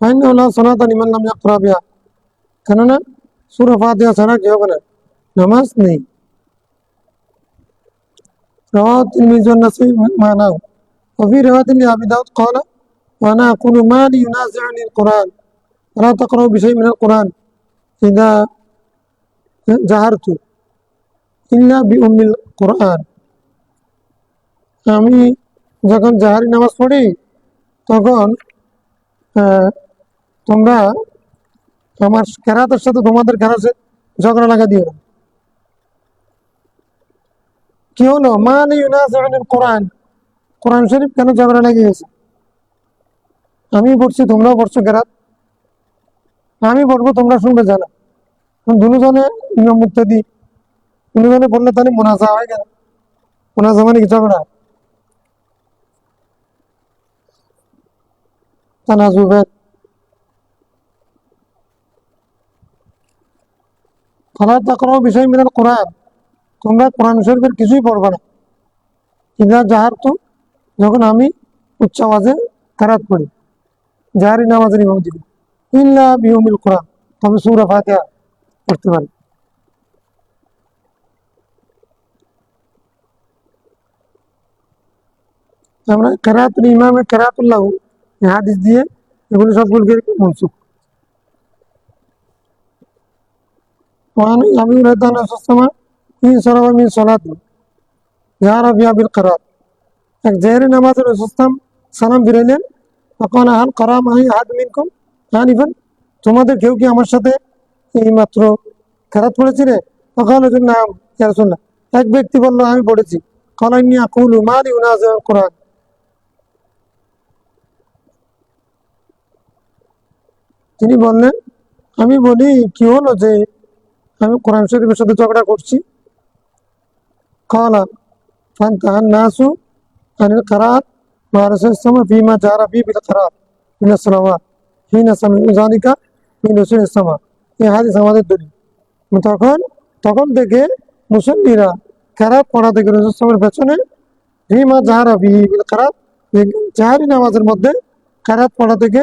A: ফাইন্নাহু লা সালাতা লিমান লাম ইয়াকরা বিহা, কেননা সূরা ফাতিহা ছাড়া কি হবে না, নামাজ নেই। রাওয়াহু তিরমিজি ওয়ান নাসাই মানাহু ওয়া ফি রিওয়ায়াতিন লিআবি দাউদ ক্বালা ওয়া আনা আকুলু মা লি ইউনাজি'ুনি আল-কুরআন লা তাকরাউ বিশাইইন মিনাল কুরআন ইযা জাহারতু ইল্লা বিউম্মিল কুরআন, আমি যখন জাহারি নামাজ পড়ি তখন তোমরা আমার কেরাতের সাথে তোমাদের কেরাতে ঝগড়া লাগা দিও না। কি হলো, মানে ইউনাজি'ুল কোরআন, কোরআন শরীফ কেন ঝগড়া লেগে গেছে? আমি পড়ছি তোমরাও পড়ছো কেরাত, আমি পড়বো তোমরা শুনবে জানা, দুজনে ইমাম মুক্তাদি, দুজনে পড়লে তাহলে মুনাজা হয়ে গেল। মুনাজা মানে কি ঝগড়া, তানাজুবের। ফালা তাকরাউ বিশাইইন মিনাল কুরআন, তোমরা কোরআন শরীফের কিছুই পড়বে না। ইযা জাহারতু, যখন আমি উচ্চ আওয়াজে কেরাত পড়ি, জাহারি নামাজের ইমাম দিবি, ইল্লা বিউমিল কুরআন, তবে সূরা ফাতিহা পড়তে পারি। আমরা কেরাতুল ইমামে কেরাতুল্লাহ হাদিস দিয়ে এগুলো সবগুলোকে মনসুখ। আমি মিন সালাতি যারা বিয়া বিল কিরাত, এক জাহেরি নামাজের রাসূল সালাম ফিরাইলেন, তখন হাল কারাম আহাদ মিনকুম আনিফান, তোমাদের কেউ কি আমার সাথে এই মাত্র কেরাত পড়েছি রে? তখন নাম ইয়া রাসূলুল্লাহ, এক ব্যক্তি বলল আমি পড়েছি। ক্বালা ইন্নী আকুলু মা লি ইউনাজি'ুল কুরআন, তিনি বললেন আমি বলি কি হলো যে আমি কোরআন শরীফের সাথে ঝগড়া করছি। ক্বালা ফান্তাহান নাসু আনিল কিরাত মা রাসূলিল্লাহ ফীমা জারা ফী বিল কিরাত মিনাস সালাওয়াত হিনা সামি'ু যালিকা মিন রাসূলিল্লাহ, এই হাদিস আমাদের দলিল। তখন থেকে মুসল্লিরা কেরাত পড়া থেকে রাসূলের পেছনে ফীমা জারা ফী বিল কিরাত, জাহরি নামাজের মধ্যে কেরাত পড়া থেকে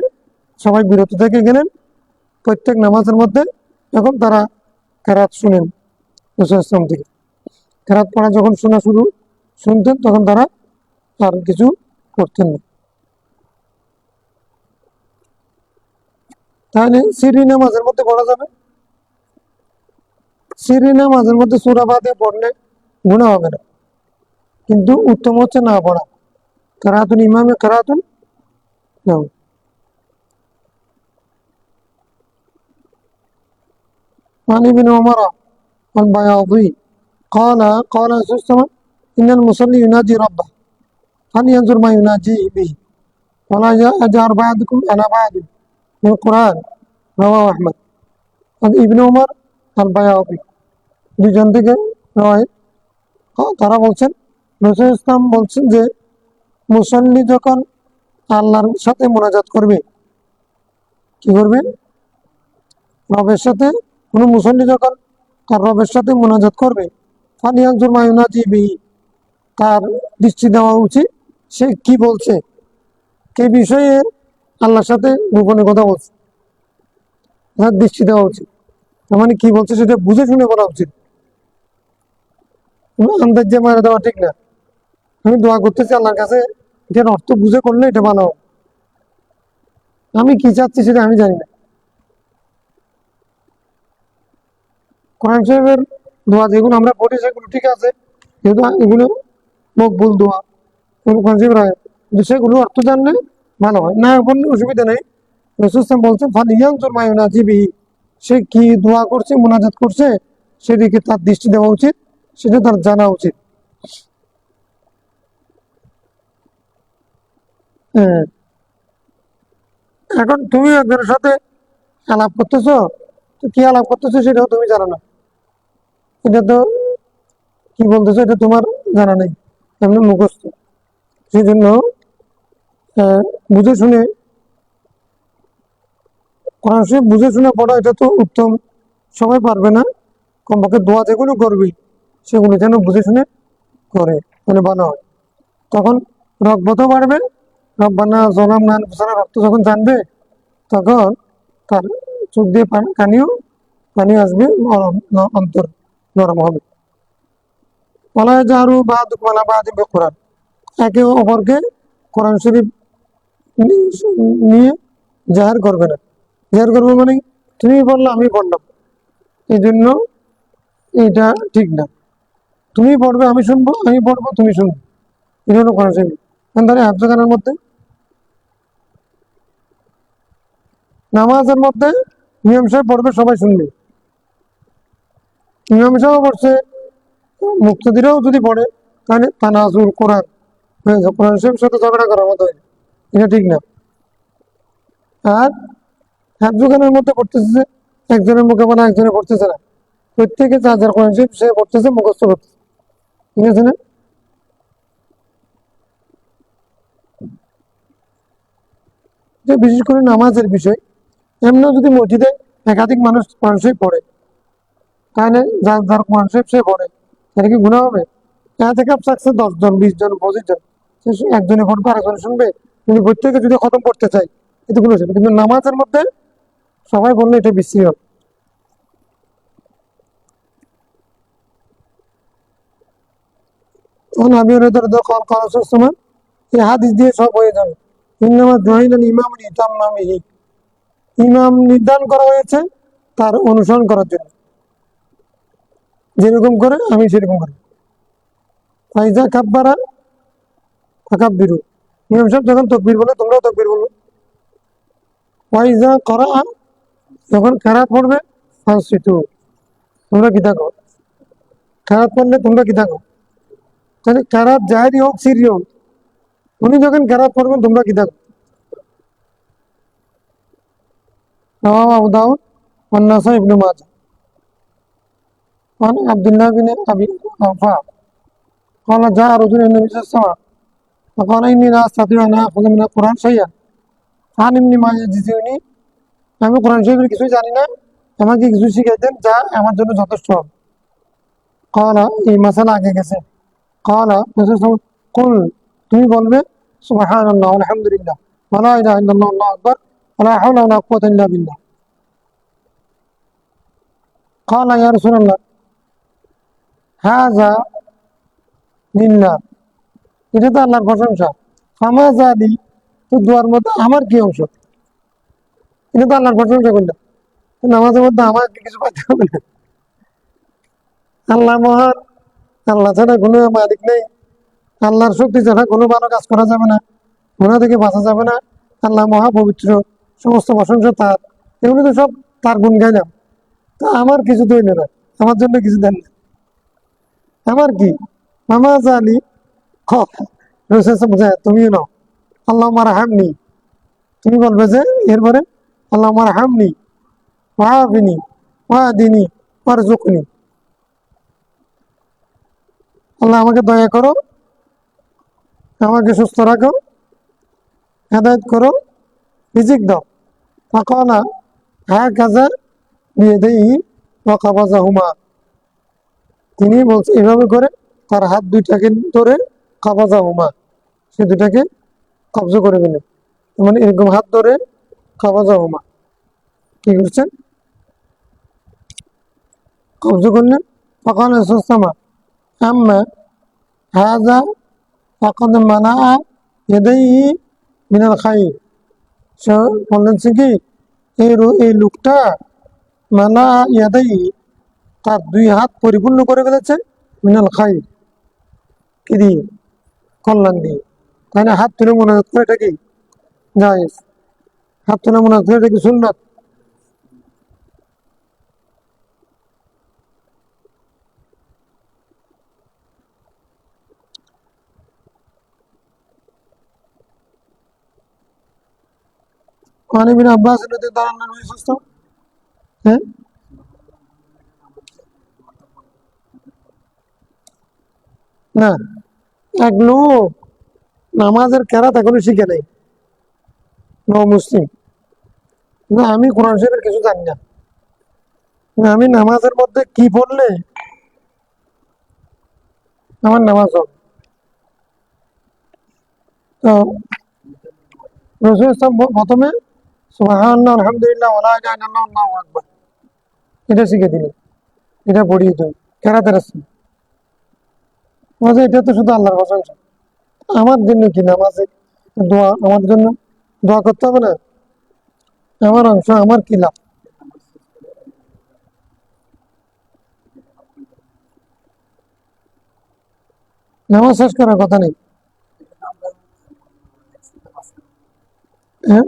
A: সবাই বিরত থেকে গেলেন। প্রত্যেক নামাজের মধ্যে এখন তারা কেরাত শুনেন রাসূল থেকে, কেরাত পড়া যখন শুনতেন তখন তারা আর কিছু করতেন না। তাহলে সিরি নামাজের মধ্যে পড়া যাবে, সিরি নামাজের মধ্যে সূরা ফাতিহা পড়লে গুনাহ হবে না, কিন্তু উত্তম হচ্ছে না পড়া। কেরাতুল ইমামে কেরাতুল নাও। عن ابن عمر البياضي قال رسول الله إن المصلي يناجي ربه فلينظر ما يناجيه به ولا يجهر بعضكم على بعض من القرآن, رواه أحمد. ইবনে উমর আল বায়াদি দুজন থেকে রয়, তারা বলছেন রাসূল ইসলাম বলছেন যে মুসল্লি যখন আল্লাহর সাথে মুনাজাত করবে, কি করবে, রবের সাথে, কোনো মুসল্লি যখন তার রবের সাথে মুনাজাত করবে, ফালিয়ানজুর মা ইউনাজি বিহি, তার দৃষ্টি দেওয়া উচিত সে কি বলছে, কে বিষয়ে আল্লাহর সাথে গোপনে কথা বলছে, তার দৃষ্টি দেওয়া উচিত। তার মানে কি বলছে সেটা বুঝে শুনে বলা উচিত, আন্দাজে মারা দেওয়া ঠিক না। আমি দোয়া করতেছি আল্লাহর কাছে, এটার অর্থ বুঝে করলে এটা ভালো হবে, আমি কি চাচ্ছি সেটা আমি জানি না। কোরআন শরীফের দোয়া যেগুলো আমরা পড়ি সেগুলো ঠিক আছে, যেহেতু এগুলো মকবুল দোয়া, কোরআন শরীফের আয়াত, কিন্তু সেগুলো অর্থ জানলে ভালো হয়, না বললে অসুবিধা নেই। রাসূল বলছেন ফালিয়ানজুর মা ইউনাজি বিহি, সে কি দোয়া করছে মুনাজাত করছে সেদিকে তার দৃষ্টি দেওয়া উচিত, সেটা তার জানা উচিত। হ্যাঁ, এখন তুমি একজনের সাথে আলাপ করতেছো, তো কি আলাপ করতেছো সেটাও তুমি জানো না, এটা তো কি বলতেছো এটা তোমার জানা নেই, এমনি মুখস্থ। সেই জন্য আহ, বুঝে শুনে কোরআন শরীফ বুঝে শুনে পড়া এটা তো উত্তম। সবাই পারবে না, কমপক্ষে দোয়া যেগুলো করবি সেগুলো যেন বুঝে শুনে করে, মানে ভালো হয়। তখন রব্বতও বাড়বে, রব্বানা জলামনা আনফুসানা রক্ত যখন জানবে, তখন তার চোখ দিয়ে পানি আসবে, অন্তর নরম হবে। বলা যায় আরো বা দুকমালা বা দিবে কোরআন, একে অপরকে কোরআন শরীফ নিয়ে জাহার করবে না। জাহার করবে মানে তুমি বললো আমি বললাম, এই জন্য এটা ঠিক না। তুমি পড়বে আমি শুনবো, আমি পড়বো তুমি শুনবো, এটা হলো কোরআন শরীফ। ধরে হাফজানের মধ্যে নামাজের মধ্যে নিয়ম সাহেব পড়বে, সবাই শুনবে। নিয়ম সাহেব পড়ছে, মুক্তদিরাও যদি পড়ে তাহলে তানাজুল কোরআন হয়ে যায়, কোরআন শরীফের সাথে ঝগড়া করার মতো হয়, এটা ঠিক না। আর হাফজুখানের মধ্যে পড়তেছে যে একজনের মুখে বলা একজনে পড়তেছে না, প্রত্যেকে যার যার কোরআন শরীফ সে পড়তেছে, মুখস্থ করতেছে, ঠিক আছে না? যে বিশেষ করে নামাজের বিষয়, এমনিও যদি মসজিদে একাধিক মানুষ কোরআন শরীফ পড়ে, তাহলে যার যার কোরআন শরীফ সে পড়ে, সেটা কি গুনাহ হবে? থেকে থাকছে 10 জন 20 জন 25 জন, একজনে পড়বে আরেকজনে শুনবে, কিন্তু প্রত্যেকে যদি খতম করতে চাই এতে কোনো হিসাবে। কিন্তু নামাজের মধ্যে সবাই বললে এটা বিশ্রী। তখন আমি ওরা ধরে করার সময় এই হাদিস দিয়ে সব হয়ে যাবে। ইন্নামা জহিলাল ইমাম লিতাম্মামিহি, ইমাম নির্ধারণ করা হয়েছে তার অনুসরণ করার জন্য, যেরকম করে আমি সেরকম করি। ফাইজা কাব্বারা ফাকাব্বিরু, ইমাম সাহেব যখন তকবীর বলে তোমরাও তকবীর বলবে। ফাইজা করা, যখন কেরাত পড়বে ফানসিতু, তোমরা কি থাকো, কেরাত পড়লে তোমরা কি থাকো। তাহলে কেরাত জাহেরি হোক সিরি হোক, উনি যখন কেরাত পড়বেন তোমরা কি থাকো। رواه أبو داود والنسائي بن ماجه عن عبد الله بن أبي أوفى قال جاء رجل إلى النبي صلى الله عليه وسلم فقال إني لا أستطيع أن آخذ من القرآن شيئا فعلمني ما يجزيني, আমি কোরআন শরীফের কিছুই জানি না, আমাকে কিছু শিখিয়ে দেন যা আমার জন্য যথেষ্ট হবে। কলা, এই মাসালা আগে গেছে। কলা, কুল, তুমি বলবে সুবহানাল্লাহ আলহামদুলিল্লাহ ওয়ালা ইলাহা ইল্লাল্লাহ আল্লাহু আকবার ওয়ালা হাওলা ওয়ালা কুওয়াতা ইল্লা বিল্লাহ। কলা ইয়া রাসূলুল্লাহ হাযা লিল্লাহ, এটা তো আল্লাহর প্রশংসা। ফামাযা লি, তো দোয়ার মধ্যে আমার কি অংশ, এটা তো আল্লাহর প্রশংসা করলাম, নামাজের মধ্যে আমার কিছু পাইতে হবে না। আল্লাহ মহান, আল্লাহ ছাড়া কোনো মালিক নেই, আল্লাহর শক্তি ছাড়া কোনো ভালো কাজ করা যাবে না, গুনাহ থেকে বাঁচা যাবে না। আল্লাহ মহা পবিত্র, সমস্ত প্রশংসা তার, এগুলো তো সব তার গুণ গাইলাম। তা আমার কিছু তো হইল না, আমার জন্য কিছু দেন না, আমার কি। নামাজ আলী বোঝায় তুমিও নাও, আল্লাহ আমার হামনি, তুমি বলবে যে এরপরে আল্লাহ আমার হামনি ওয়াহাবিনী ওয়াদিনী ওয়ারজুকনি, আল্লাহ আমাকে দয়া করো, আমাকে সুস্থ রাখো, হেদায়ত করো, রিজিক দাও। ফাকালা হ্যাঁ কাজা বিয়েদেই ওয়াকাবাজা হুমা, তিনি বলছে এভাবে করে তার হাত দুইটাকে ধরে কাবাজা হুমা, সে দুটাকে কবজা করে গেলেন, মানে এরকম হাত ধরে কাবাজা হুমা কি করছেন, কবজা করলেন। ফাকালা সুসামা আম্মা হাযা ফাকাদ মানাআ ইয়াদাইহি মিনাল খাইর, সে বললেন সে কি এই লোকটা মানা ইয়াদাইহি, তার দুই হাত পরিপূর্ণ করে ফেলেছে, মিনাল খাইর, কি দিয়ে, কল্যাণ দিয়ে। তাহলে হাত তুলে মোনাজাত করে এটা কি জায়েজ, হাত তুলে মোনাজাত করে এটা কি সুন্নাত। وعن ابن عباس رضي الله عنه النبي صلى الله عليه وسلم হ্যাঁ না এক লোক নামাজের কেরাত এখনো শিখে নেই নো মুসলিম না আমি কোরআন শরীফের কিছু জানি না না আমি নামাজের মধ্যে কি পড়লে আমার নামাজ হবে তো রসুল ইসলাম প্রথমে সুবহানাল্লাহ আলহামদুলিল্লাহ ওয়া লা ইলাহা ইল্লাল্লাহ আল্লাহু আকবার এটা শিখে দিলেন এটা পড়িয়ে তুমি কেরাতের রাসূল এটা তো শুধু আল্লাহর প্রশংসা আমার জন্য কি নামাজে দোয়া আমার জন্য দোয়া করতে হবে না আমার অংশ আমার কি লাভ নামাজ শেষ করার কথা নেই হ্যাঁ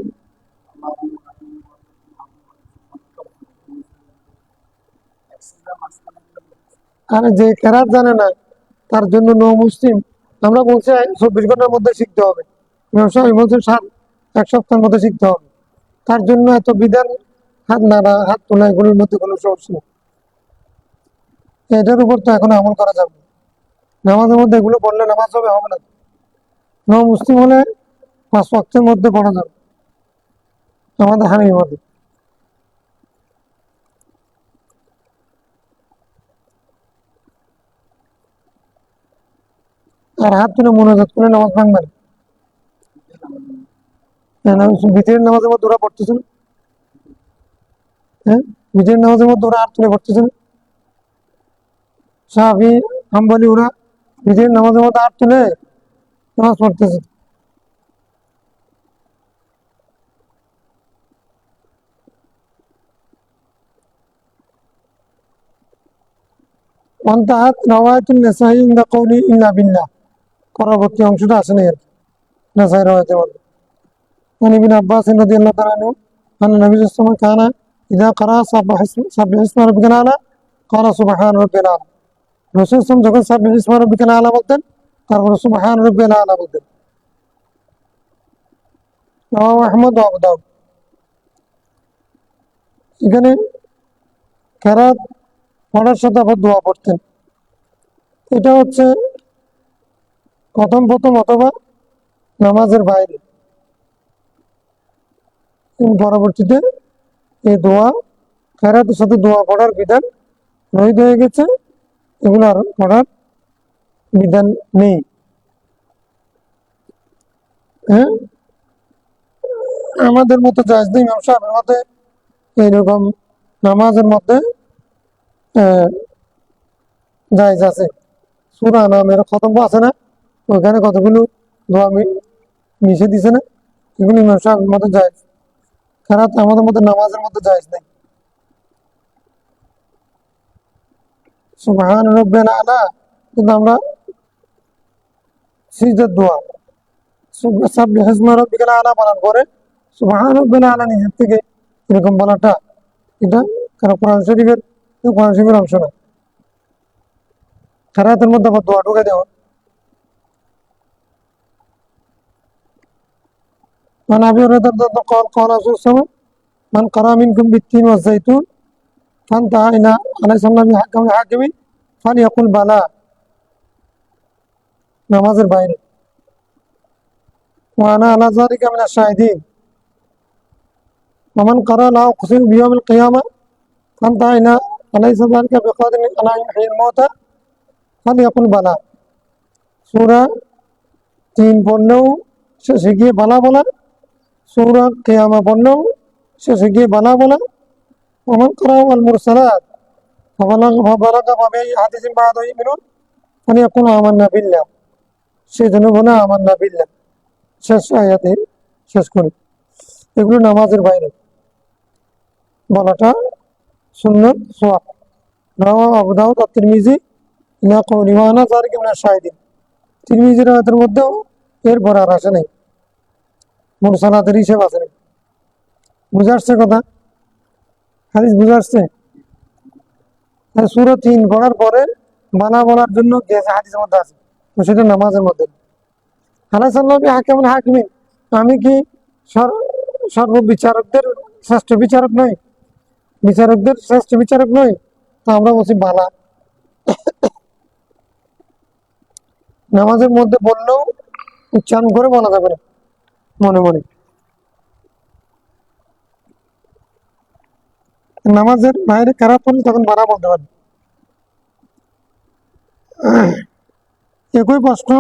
A: আরে যে কেরাত জানে না তার জন্য নো মুসলিম আমরা বলছি 24 ঘন্টার মধ্যে শিখতে হবে ব্যবসায়ী বলছে এক সপ্তাহের মধ্যে শিখতে হবে তার জন্য এত বিধান হাত নাড়া হাত তোলা এগুলোর মধ্যে কোনো সমস্যা নেই এটার উপর তো এখন আমল করা যাবে না। নামাজের মধ্যে এগুলো পড়লে নামাজ হবে না নো মুসলিম হলে 5 ওয়াক্তের মধ্যে পড়া যাবে আমাদের হানির মধ্যে আর হাত তুলে মোনাজাত করে নামাজ ভাঙবে না ভিতরের নামাজের মধ্যে ওরা পড়তেছে না হ্যাঁ ভিতরের নামাজের মধ্যে ওরা হাত তুলে পড়তেছে না শাফি হাম্বলি ওরা ভিতরের নামাজের মধ্যে হাত তুলে নামাজ পড়তেছে ওয়ান্তাহাত রাওয়ায়াতুন নাসাই ইনদা কওলি ইল্লা বিল্লাহ পরবর্তী অংশটা আসে না আর নাসাই রাওয়ায়াতের মধ্যে عن ابن عباس رضي الله تعالى عنه أن النبي صلى الله عليه وسلم كان إذا قرأ سبح اسم ربك الأعلى قال سبحان ربي الأعلى রসুল ইসলাম যখন সাব্বিহ ইসমা রাব্বিকাল আলা বলতেন তারপরে সুবহান রাব্বিয়াল আলা বলতেন রাওয়াহু আহমদ ওয়া আবু দাউদ এখানে কেরাত পড়ার সাথে আবার দোয়া পড়তেন এটা হচ্ছে প্রথম অথবা নামাজের বাইরে পরবর্তীতে এই দোয়া কেরাতের সাথে দোয়া পড়ার বিধান রহিত হয়ে গেছে এগুলো আর পড়ার বিধান নেই হ্যাঁ আমাদের মতো জায়েজ নেই ইমাম সাহেবের মতে এইরকম নামাজের মধ্যে জায়েজ আছে সূরা নামের খতম আছে না ওখানে কতগুলো দোয়া মিশে দিছে না এগুলো ইমাম সাহেবের মতে জায়েজ কেরাত আমাদের মধ্যে নামাজের মধ্যে জায়েজ নেই সুবহান রাব্বিয়াল আলা কিন্তু আমরা সিজদার দোয়া সাব্বিহ ইসমা রাব্বিকাল আলা বলার পরে সুবহান রাব্বিয়াল আলা নিজের থেকে এরকম বলাটা এটা কোরআন শরীফের অংশ না কেরাতের মধ্যে আবার দোয়া ঢুকে দেওয়া عن أبي هريرة قال قال رسول الله صلى الله عليه وسلم من قرأ منكم بالتين والزيتون فانتهى إلى أليس الله بحكم الحاكم فليقل بلى নামাজের বাইরে وأنا على ذلك من الشاهدين ومن قرأ لا أقسم بيوم القيامة فانتهى إلى أليس ذلك بقادر على أن يحيي الموتى فليقل بلى সূরা 3 পড়লেও শেষে গিয়ে বালা বলা সূরা কিয়ামা পড়লেও শেষে গিয়ে বালা বলা ومن قرأ المرسلات فبلغ فبأي حديث بعده يؤمنون فليقل آمنا بالله সেই জন্য বলে আমান্না বিল্লাহ শেষ আয়াতে শেষ করি এগুলো নামাজের বাইরে বলাটা সুন্নাত সওয়াব রাওয়াহু আবু দাউদ আর তিরমিজি ইলা কওলি ওয়া আনা যালিকা মিনাশ শাহিদিন তিরমিজির রাওয়াতের মধ্যেও এরপর আর আসে নাই মুরসালাতের হিসেব আছে না বুঝে আসছে কথা হাদিস বুঝে আসছে সূরা 3 পড়ার পরে বানা বলার জন্য গেছে হাদিসের মধ্যে আছে সেটা নামাজের মধ্যে আলাইহিস সাল্লাম হাকিমুল হাকিমিন আমি কি সর্ববিচারকদের শ্রেষ্ঠ বিচারক নয়? বিচারকদের শ্রেষ্ঠ বিচারক নয়? তো আমরা বলছি বালা। নামাজের মধ্যে বললেও উচ্চারণ করে বলা যাবে না, মনে মনে। নামাজের বাইরে খারাপ পড়লে তখন বাড়া বলতে পারবে। একই প্রশ্ন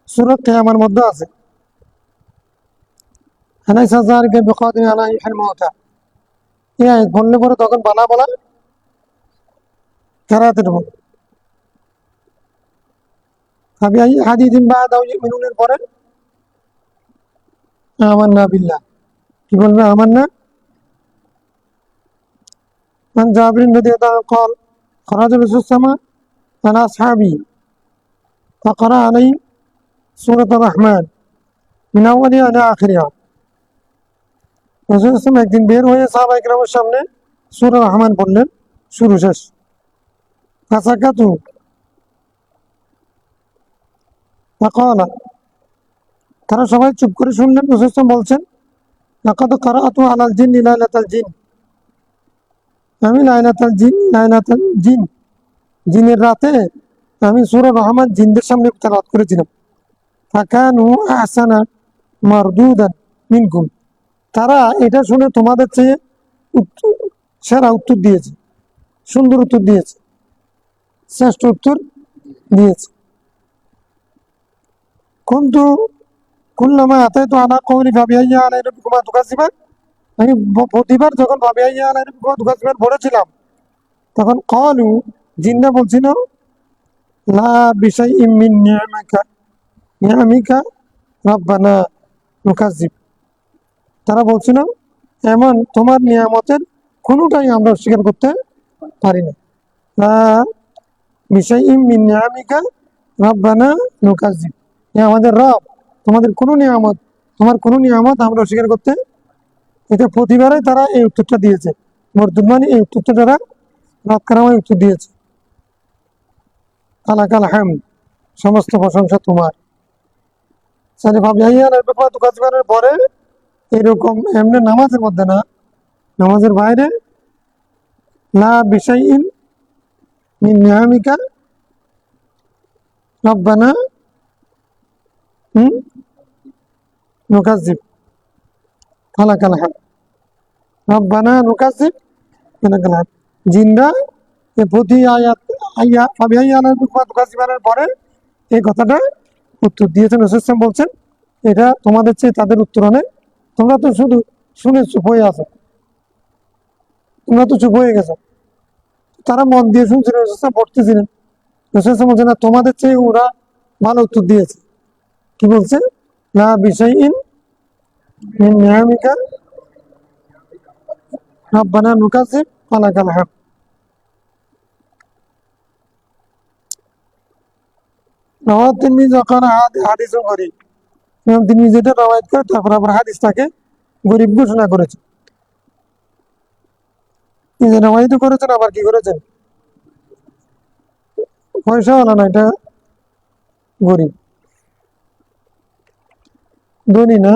A: সূরা কিয়ামার মধ্যে আছে, আলাইসা যালিকা বিকাদির আলা ইহয়িল মাউতা। এই আয়াত বললে পরে তখন বালা বলা কেরাতের মধ্যে। ফাবিআইয়ি হাদিসিন বাদাহু ইউমিনুনের পরে আমান্না বিল্লাহ, কি বলবে? আমান্না। عن جابر رضي الله عنه قال خرج الرسول صلى الله عليه وسلم على أصحابه فقرأ عليهم سورة الرحمن من أولها إلى آخرها। রাসূল সাল্লাল্লাহু একদিন বের হয়ে সাহাবায়ে কেরামের সামনে সূরা রহমান পড়লেন শুরু শেষ। ফাসাকাতু ফাকালা, তারা সবাই চুপ করে শুনলেন। রাসূল সাল্লাল্লাহু বলছেন, লাকাদ কারাআতু আলাল জিন্নি লাইলাতাল জিন, আমি লাইলাতুল জিন, জিনের রাতে আমি সূরা রহমান জিনদের সামনে তেলাওয়াত করেছিলাম। ফাকানু আহসানা মারদুদান মিনকুম, তারা এটা শুনে তোমাদের চেয়ে সেরা উত্তর দিয়েছে, সুন্দর উত্তর দিয়েছে, শ্রেষ্ঠ উত্তর দিয়েছে। কিন্তু কুল্লামা আতাইতু আলা কওলি ফাবিআইয়ি আলাইহি রাব্বিকুমা তুকাজ্জিবান, আমি প্রতিবার যখন ফাবিআইয়ি আলাইহি রাব্বিকুমা তুকাজ্জিবান পড়েছিলাম তখন ক্বালু, জিন্না বলছিল, লা বিশাইইম মিন নিআমিকা রাব্বানা নুকাজ্জিব, তারা বলছিল এমন তোমার নিয়ামতের কোনোটাই আমরা অস্বীকার করতে পারি না। লা বিশাইইম মিন নিআমিকা রাব্বানা নুকাজ্জিব, আমাদের রব তোমাদের কোনো নিয়ামত, তোমার কোনো নিয়ামত আমরা অস্বীকার করতে। এটা প্রতিবারে তারা এই উত্তরটা দিয়েছে, মরদুদ মানে এই উত্তরটা তারা রদ করাময় উত্তর দিয়েছে। আলাকাল হামদ, সমস্ত প্রশংসা তোমার। পরে এরকম এমনি নামাজের মধ্যে না, নামাজের বাইরে লা বিশাইইন মিন নিআমিকা রাব্বানা নুকাজ্জিব ফালাকাল হামদ রাব্বানা নুকাজ্জিব ফালাকাল হামদ। জিনরা এই প্রতি আয়াত ফাবিআইয়ি আলাইহি রাব্বিকুমা তুকাজ্জিবানের পরে এই কথাটা উত্তর দিয়েছেন। রাসূল সাল্লাল্লাহু বলছেন, এটা তোমাদের চেয়ে তাদের উত্তর অনেক, তোমরা তো শুধু শুনে চুপ হয়ে আছো, তোমরা তো চুপ হয়ে গেছো। তারা মন দিয়ে শুনছিল, রাসূল সাল্লাল্লাহু পড়তেছিলেন। রাসূল সাল্লাল্লাহু বলছেন, তোমাদের চেয়ে ওরা ভালো উত্তর দিয়েছে। কি বলছে? লা বিশাইইন মিন নিআমিকা রাব্বানা নুকাজ্জিব ফালাকাল হামদ। রাওয়াহ তিরমিজি ওয়াকাল হাদিসুন গরীব, ইমাম তিরমিজি এটা রওয়ায়াত করে তারপর আবার হাদিসটাকে গরীব ঘোষণা করেছে। নিজে রওয়ায়াত করেছেন, আবার কি করেছেন? পয়সাওয়ালা না, এটা গরীব, ধনী না,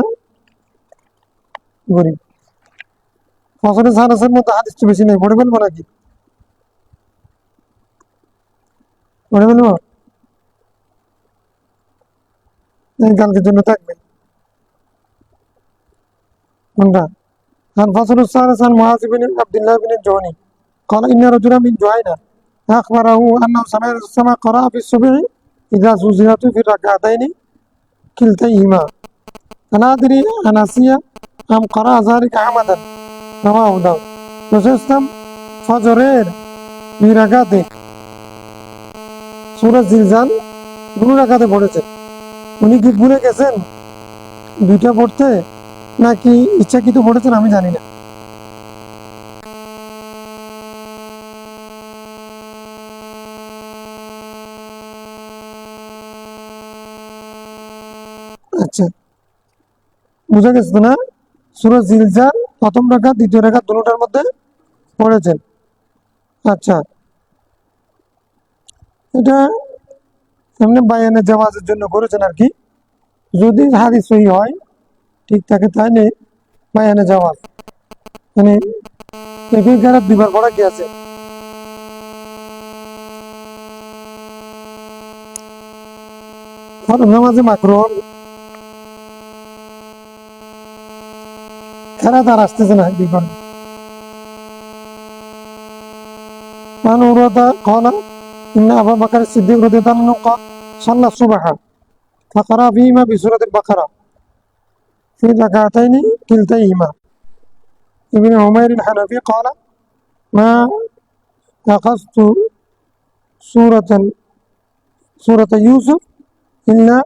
A: গরীব। ফসলে সারাসের মধ্যে হাদিস তো বেশি নেই, পড়ে ফেলবো নাকি? পড়ে ফেলবো, কালকের জন্য থাকবে কোনটা? الفصل الثالث عن معاذ بن عبد الله بن الجهني قال إن رجلا من جهينة أخبره أنه سمع السماء قرأ في الصبح إذا زلزلت في الركعتين كلتيهما فلا أدري أنسي أم قرأ ذلك عمدا رواه داود। রাসূল ইসলাম ফজরের 2 রাকাতে সূরা জিলজাল 2 রাকাতে পড়েছেন। উনি কি ভুলে গেছেন দুইটা পড়তে, নাকি ইচ্ছাকৃত পড়েছেন আমি জানি না। আচ্ছা, বুঝা গেছে না? সূরা জিলজাল প্রথম রাকাত দ্বিতীয় রাকাত দুটোটার মধ্যে পড়েছেন। আচ্ছা, এটা এমনি বায়ানে জাওয়াজের জন্য করেছেন আর কি। যদি হাদিস সহিহ হয়, ঠিক থাকে, তাহলে বায়ানে জাওয়াজ, মানে একই কেরাত দুইবার পড়া কি আছে? ফরজ নামাজে মাকরুহ কেরাত আর আসতেছে না দুইবার। عن عروة قال إن أبا بكر الصديق رضي الله عنه قال صلى الصبح فقرأ فيهما بسورة البقرة في ركعتين كلتيهما. ابن عمير الحنفي قال ما أخذت سورة سورة يوسف إلا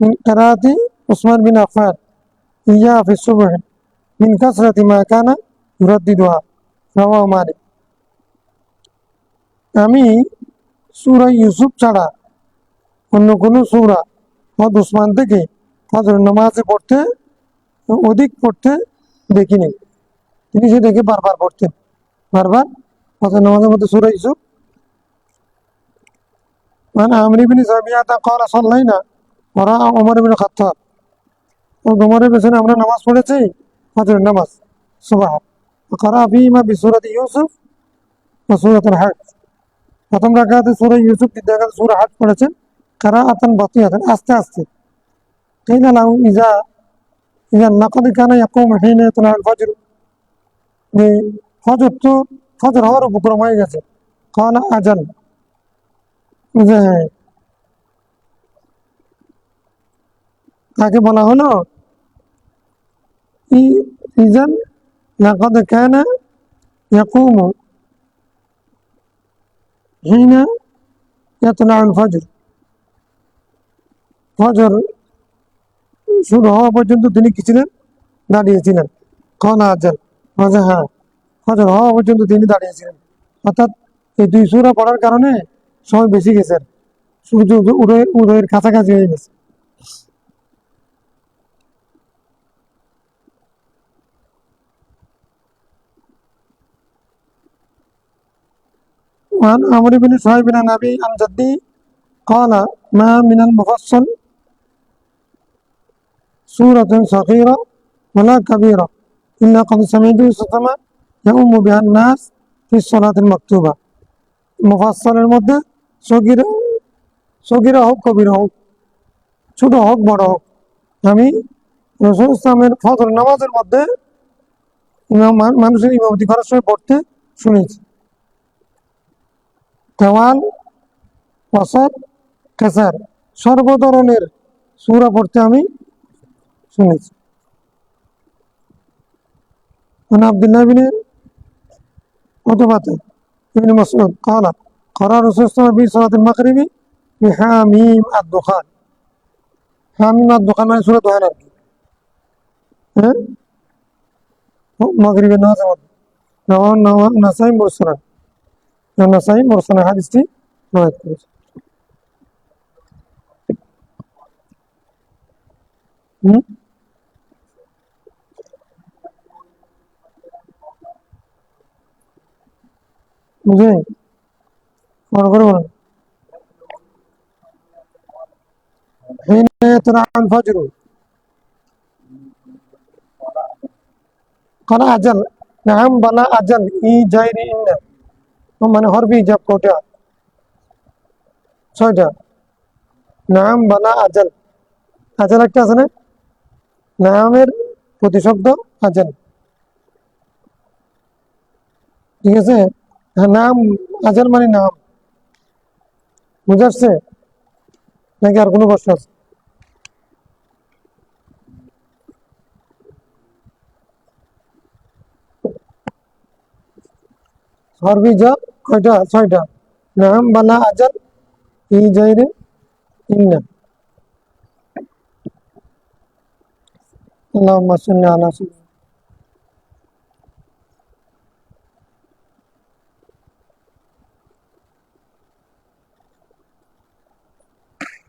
A: من قراءة عثمان بن عفان إياها في الصبح من كثرة ما كان يرددها. رواه مالك. আমি সূরা ইউসুফ ছাড়া অন্য কোনো সূরা হযরত উসমান থেকে ফজর নামাজে পড়তে অধিক পড়তে দেখিনি। তিনি সেটাকে বারবার পড়তেন, বারবার ফজর নামাজের মধ্যে সূরা ইউসুফ। মানে আমর ইবনে জাবিয়াতা قال صلينا وراء عمر بن الخطاب, ও ওমরের পেছনে আমরা নামাজ পড়েছি ফজর নামাজ সুবহ। قرأ فيهما بسورة يوسف وسورة الحج. প্রথম রাকাতে সূরা ইউসুফ, দ্বিতীয় রাকাতে সূরা হাজ পড়েছেন কিরাআতান বাতিয়াতান, আস্তে আস্তে। কিনা লাহু ইজা লাকাদ কানা ইয়াকুমু হিনা ইয়াতলাউল ফজর, ফজর তো ফজর হওয়ার উপক্রম হয়ে গেছে। কালা আজাল, যে তাকে বলা হলো ইজান লাকাদ কানা ইয়াকুমু হিনা ইয়াতলাউল ফজর, ফজর শুরু হওয়া পর্যন্ত তিনি কি ছিলেন? দাঁড়িয়েছিলেন। কালা আজাল, হ্যাঁ, ফজর হওয়া পর্যন্ত তিনি দাঁড়িয়েছিলেন। অর্থাৎ এই দুই সূরা পড়ার কারণে সময় বেশি গেছে, সূর্য উদয়ের কাছাকাছি হয়ে গেছে। وعن عمرو بن شعيب عن أبي عن جدي قال ما من المفصل سورة صغيرة ولا كبيرة إلا قد سمعته ستما يؤم بها الناس في الصلاة المكتوبة. মুফাসসালের মধ্যে সগীরা হোক কবিরা হোক, ছোট হোক বড় হোক, আমি রাসূল ইসলামের ফজর নামাজের মধ্যে মানুষের ইমামতি করার সময় পড়তে শুনেছি। তেওয়াল, ওয়াসাত, কাসার, সর্ব ধরনের সূরা পড়তে আমি শুনেছি। আব্দুল্লাহ ইবনে উতবাহ ইবনে মাসউদ قال قرأ رسول الله في صلاة المغرب بحاميم الدخان. حاميم الدخان মানে সূরা দোহান আর কি, হ্যাঁ, মাগরিবের নামাজের মধ্যে। নাসাই মুরসালান, নাসাই মুরসালান হাদিসটি রওয়ায়াত করেছে। বুঝে মনে করে বলেন। حين يطلع الفجر قال أجل نعم بلا أجل ই জাইরি ইন্না, মানে হরফি ইজাব কোটা ছয়টা। নাম বালা আজাল, আজাল একটা আছে না, নামের প্রতিশব্দ আজাল, ঠিক আছে। নাম আজাল মানে নাম, বুঝে আসছে নাকি আর কোনো প্রশ্ন আছে? হরফি ইজাব কয়টা? ছয়টা। নাম বালা আজাল ই জাইরি ইন্না। আল্লাহুম্মা সাল্লি আলা সাইয়্যিদিনা